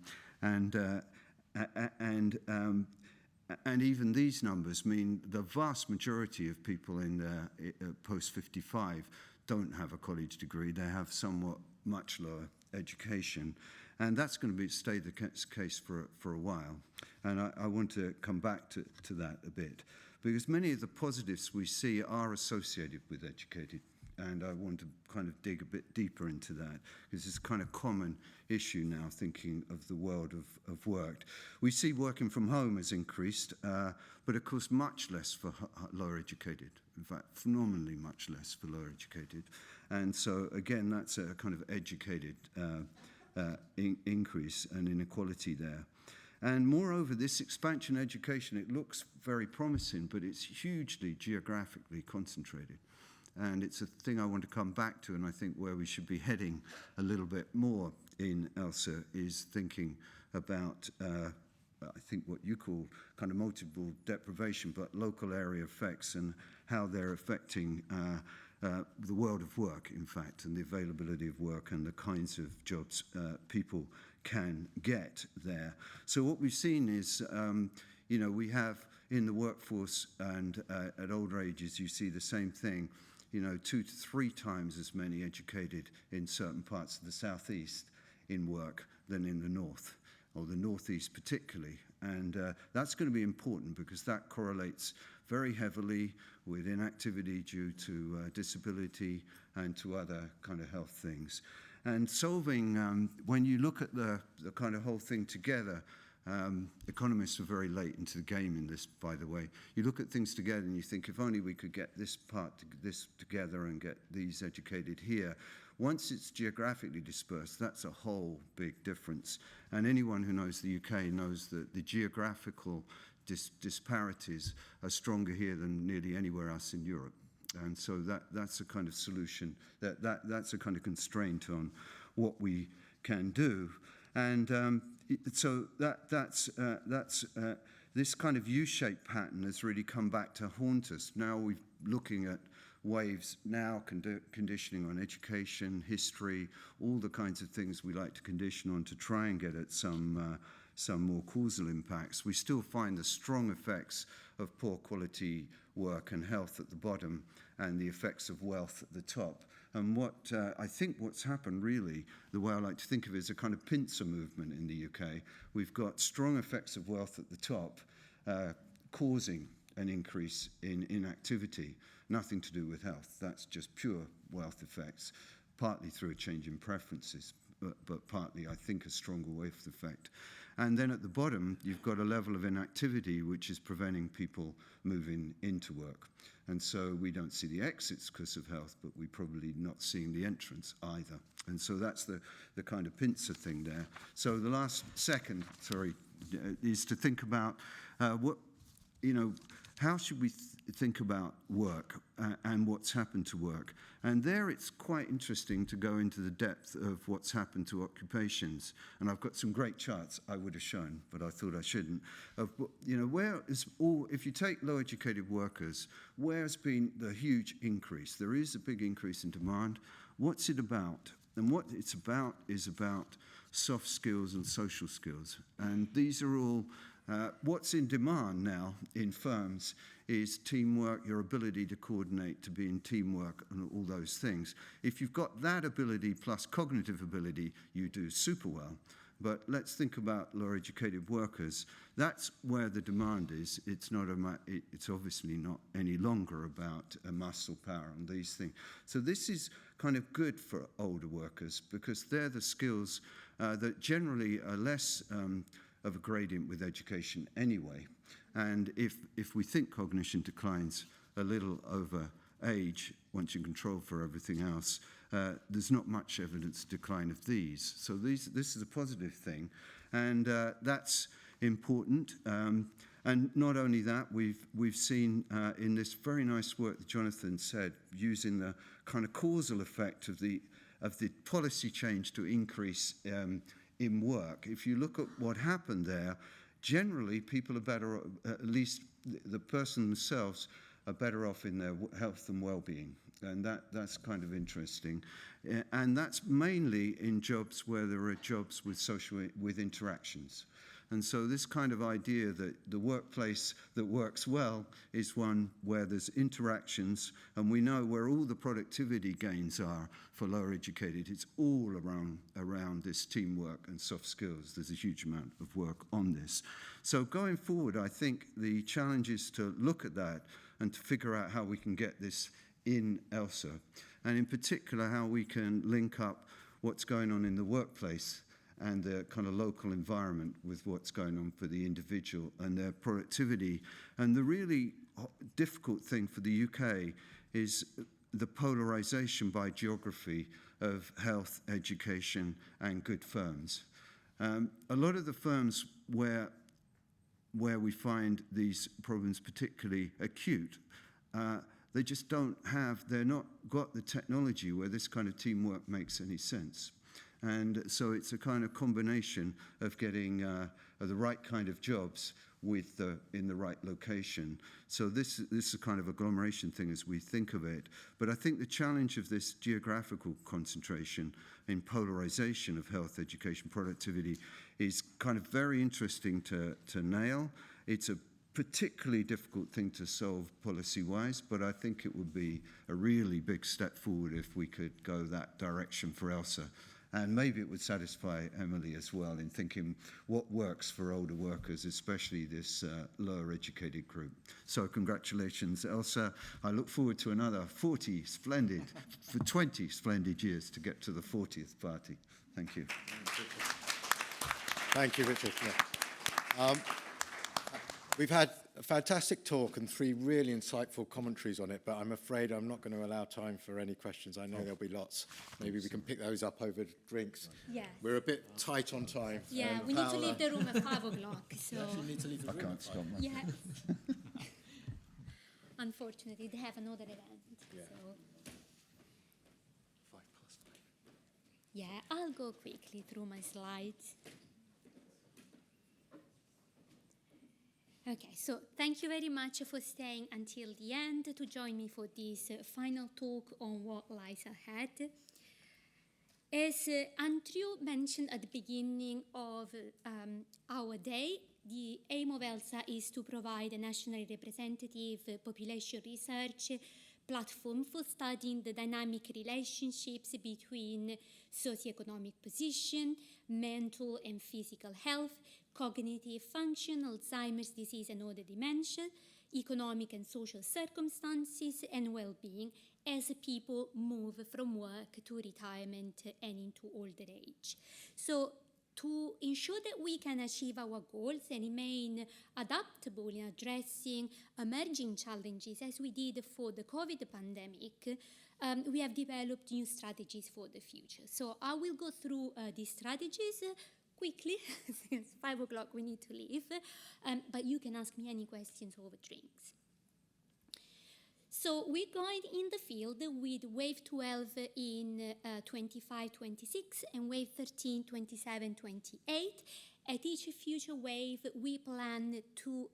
even these numbers mean the vast majority of people in post-55 don't have a college degree. They have somewhat much lower education, and that's going to stay the case for a while. And I want to come back to that a bit, because many of the positives we see are associated with educated, and I want to kind of dig a bit deeper into that, because it's a kind of common issue now, thinking of the world of work. We see working from home has increased, but of course much less for lower educated. In fact, phenomenally much less for lower educated. And so again, that's a kind of educated increase and inequality there. And moreover, this expansion education, it looks very promising, but it's hugely geographically concentrated. And it's a thing I want to come back to, and I think where we should be heading a little bit more in ELSA is thinking about, I think what you call kind of multiple deprivation, but local area effects and how they're affecting the world of work, in fact, and the availability of work and the kinds of jobs people can get there. So what we've seen is, we have in the workforce and at older ages, you see the same thing, 2 to 3 times as many educated in certain parts of the southeast in work than in the north, or the northeast particularly. And that's going to be important because that correlates very heavily with inactivity due to disability and to other kind of health things. And solving, when you look at the kind of whole thing together, economists are very late into the game in this, by the way. You look at things together and you think, if only we could get this together and get these educated here. Once it's geographically dispersed, that's a whole big difference. And anyone who knows the UK knows that the geographical disparities are stronger here than nearly anywhere else in Europe. And so that's a kind of solution, that's a kind of constraint on what we can do. And so that's this kind of U-shaped pattern has really come back to haunt us. Now we're looking at waves now, conditioning on education, history, all the kinds of things we like to condition on to try and get at some more causal impacts. We still find the strong effects of poor quality work and health at the bottom and the effects of wealth at the top. And what I think what's happened really, the way I like to think of it, is a kind of pincer movement in the UK. We've got strong effects of wealth at the top causing an increase in inactivity, nothing to do with health. That's just pure wealth effects, partly through a change in preferences, but partly, I think, a stronger wealth effect. And then at the bottom, you've got a level of inactivity which is preventing people moving into work. And so we don't see the exits because of health, but we're probably not seeing the entrance either. And so that's the kind of pincer thing there. So the last second, is to think about how should we think about work and what's happened to work? And there it's quite interesting to go into the depth of what's happened to occupations. And I've got some great charts I would have shown, but I thought I shouldn't. Where is if you take low educated workers, where has been the huge increase? There is a big increase in demand. What's it about? And what it's about is about soft skills and social skills. And these are all what's in demand now in firms is teamwork, your ability to coordinate, to be in teamwork, and all those things. If you've got that ability plus cognitive ability, you do super well. But let's think about lower-educated workers. That's where the demand is. It's obviously not any longer about muscle power and these things. So this is kind of good for older workers because they're the skills that generally are less of a gradient with education anyway. And if we think cognition declines a little over age, once you control for everything else, there's not much evidence of decline of these. So this is a positive thing, and that's important. And not only that, we've seen in this very nice work that Jonathan said, using the kind of causal effect of the policy change to increase in work. If you look at what happened there, generally people are better, at least the person themselves are better off in their health and well-being. And that's kind of interesting. And that's mainly in jobs where there are jobs with interactions. And so this kind of idea that the workplace that works well is one where there's interactions, and we know where all the productivity gains are for lower educated. It's all around this teamwork and soft skills. There's a huge amount of work on this. So going forward, I think the challenge is to look at that and to figure out how we can get this in ELSA, and in particular how we can link up what's going on in the workplace and the kind of local environment with what's going on for the individual and their productivity. And the really difficult thing for the UK is the polarization by geography of health, education, and good firms. A lot of the firms where we find these problems particularly acute, they just they're not got the technology where this kind of teamwork makes any sense. And so it's a kind of combination of getting the right kind of jobs in the right location. So this is a kind of agglomeration thing as we think of it. But I think the challenge of this geographical concentration in polarization of health, education, productivity is kind of very interesting to nail. It's a particularly difficult thing to solve policy-wise, but I think it would be a really big step forward if we could go that direction for ELSA. And maybe it would satisfy Emily as well in thinking what works for older workers, especially this lower educated group. So congratulations, ELSA. I look forward to another 20 splendid years to get to the 40th party. Thank you. Thank you, Richard. Yeah. We've had a fantastic talk and 3 really insightful commentaries on it, but I'm afraid I'm not going to allow time for any questions. I know there'll be lots. Maybe we can pick those up over drinks. Yes. We're a bit tight on time. Yeah, we need to leave the room at 5 o'clock. So I can't stop myself. yeah. Unfortunately, they have another event. Yeah. So 5 past 5. yeah, I'll go quickly through my slides. Okay, so thank you very much for staying until the end to join me for this final talk on what lies ahead. As Andrew mentioned at the beginning of our day, the aim of ELSA is to provide a nationally representative population research platform for studying the dynamic relationships between socioeconomic position, mental and physical health, cognitive function, Alzheimer's disease and other dementia, economic and social circumstances, and well-being as people move from work to retirement and into older age. So to ensure that we can achieve our goals and remain adaptable in addressing emerging challenges, as we did for the COVID pandemic, we have developed new strategies for the future. So I will go through these strategies quickly. It's 5 o'clock, we need to leave, but you can ask me any questions over drinks. So we're going in the field with Wave 12 in 25-26 and Wave 13, 27-28. At each future wave, we plan to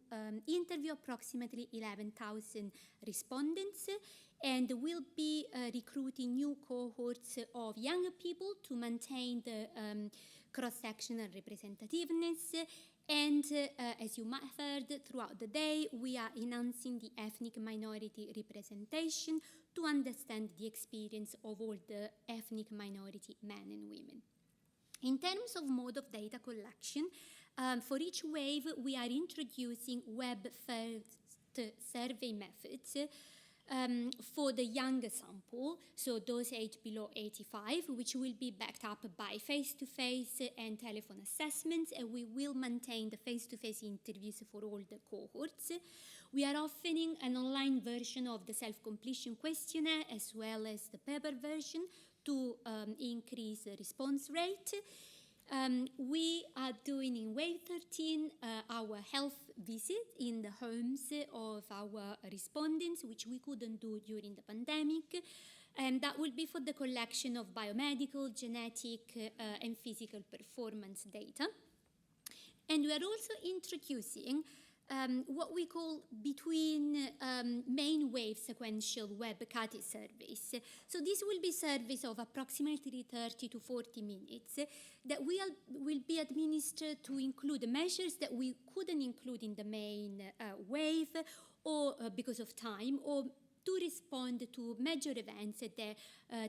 interview approximately 11,000 respondents, and we'll be recruiting new cohorts of younger people to maintain the cross-sectional representativeness. And as you might have heard throughout the day, we are enhancing the ethnic minority representation to understand the experience of all the ethnic minority men and women. In terms of mode of data collection, for each wave, we are introducing web-first survey methods for the younger sample, so those aged below 85, which will be backed up by face-to-face and telephone assessments, and we will maintain the face-to-face interviews for all the cohorts. We are offering an online version of the self-completion questionnaire as well as the paper version to increase the response rate. We are doing in Wave 13 our health visit in the homes of our respondents, which we couldn't do during the pandemic. And that will be for the collection of biomedical, genetic, and physical performance data. And we are also introducing what we call between main wave sequential web CATI surveys. So this will be surveys of approximately 30 to 40 minutes that will be administered to include measures that we couldn't include in the main wave or because of time, or to respond to major events that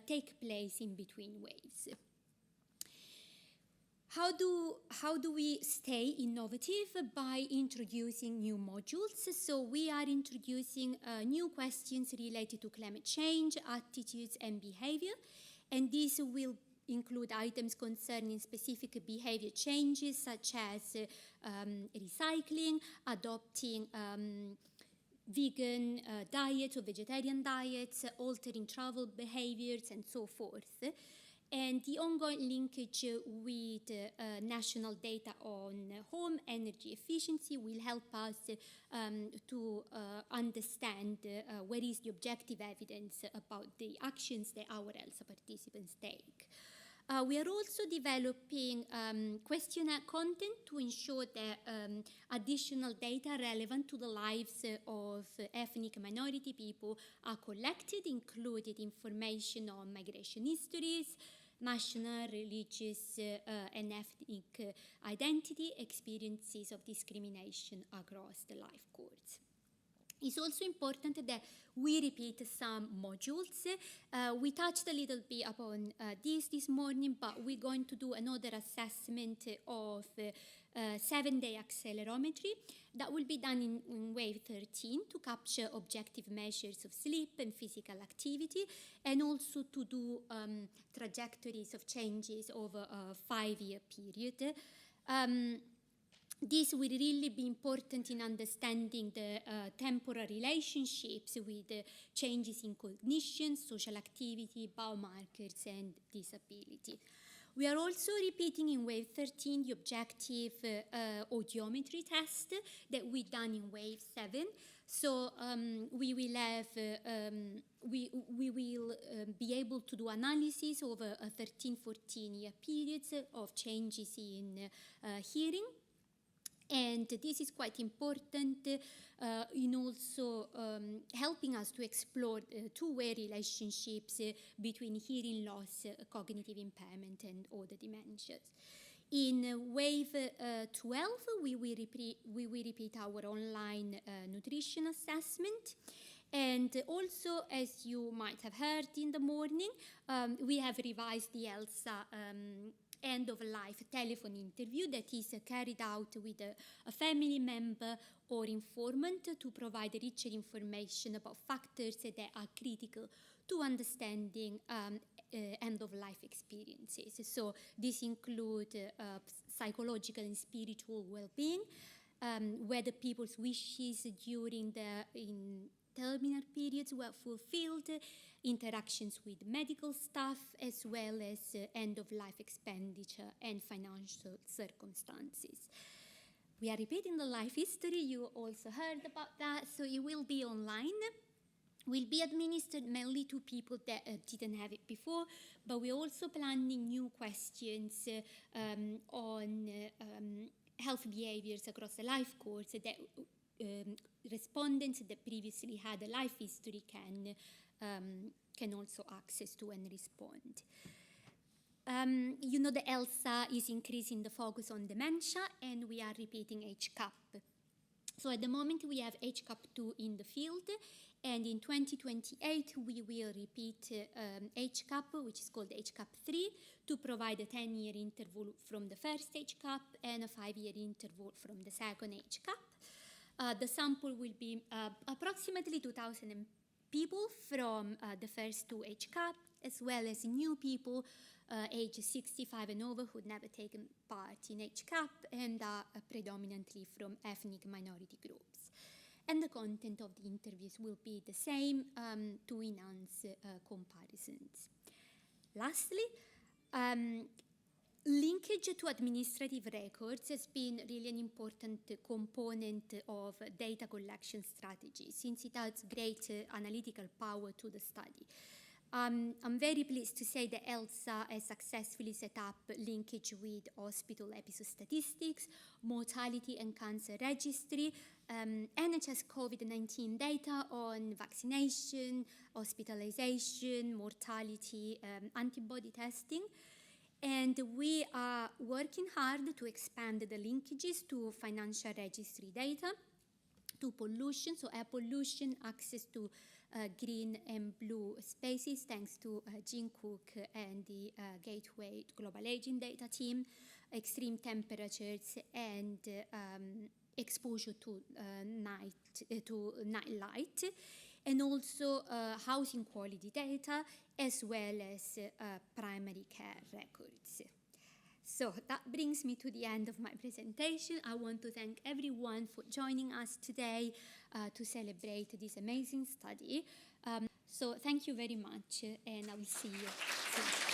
take place in between waves. How do we stay innovative? By introducing new modules. So we are introducing new questions related to climate change, attitudes, and behavior. And these will include items concerning specific behavior changes, such as recycling, adopting vegan diets or vegetarian diets, altering travel behaviors, and so forth. And the ongoing linkage with national data on home energy efficiency will help us to understand where is the objective evidence about the actions that our ELSA participants take. We are also developing questionnaire content to ensure that additional data relevant to the lives of ethnic minority people are collected, including information on migration histories, national, religious, and ethnic identity, experiences of discrimination across the life course. It's also important that we repeat some modules. We touched a little bit upon this morning, but we're going to do another assessment of 7-day accelerometry that will be done in wave 13 to capture objective measures of sleep and physical activity, and also to do trajectories of changes over a 5-year period. This will really be important in understanding the temporal relationships with changes in cognition, social activity, biomarkers, and disability. We are also repeating in wave 13 the objective audiometry test that we done in wave 7. So we will have we will be able to do analysis over a 13-14-year periods of changes in hearing. And this is quite important in also helping us to explore two-way relationships between hearing loss, cognitive impairment, and other dementias. In wave 12, we will repeat our online nutrition assessment. And also, as you might have heard in the morning, we have revised the ELSA end-of-life telephone interview that is carried out with a family member or informant to provide richer information about factors that are critical to understanding end-of-life experiences. So this includes psychological and spiritual well-being, whether people's wishes during in terminal periods were fulfilled, interactions with medical staff, as well as end-of-life expenditure and financial circumstances. We are repeating the life history. You also heard about that, so it will be online. Will be administered mainly to people that didn't have it before, but we're also planning new questions on health behaviors across the life course that respondents that previously had a life history can also access to and respond. You know, the ELSA is increasing the focus on dementia, and we are repeating HCAP. So at the moment we have HCAP2 in the field, and in 2028 we will repeat HCAP, which is called HCAP3, to provide a 10-year interval from the first HCAP and a 5-year interval from the second HCAP. The sample will be approximately 2,000 people from the first two HCAP, as well as new people age 65 and over who'd never taken part in HCAP and are predominantly from ethnic minority groups. And the content of the interviews will be the same to enhance comparisons. Lastly, linkage to administrative records has been really an important component of data collection strategy, since it adds great analytical power to the study. I'm very pleased to say that ELSA has successfully set up linkage with hospital episode statistics, mortality and cancer registry, NHS COVID-19 data on vaccination, hospitalization, mortality, antibody testing. And we are working hard to expand the linkages to financial registry data, to pollution, so air pollution, access to green and blue spaces, thanks to Jean Cook and the Gateway Global Aging Data team, extreme temperatures and exposure to night light, and also housing quality data, as well as primary care records. So that brings me to the end of my presentation. I want to thank everyone for joining us today to celebrate this amazing study. So thank you very much, and I will see you soon.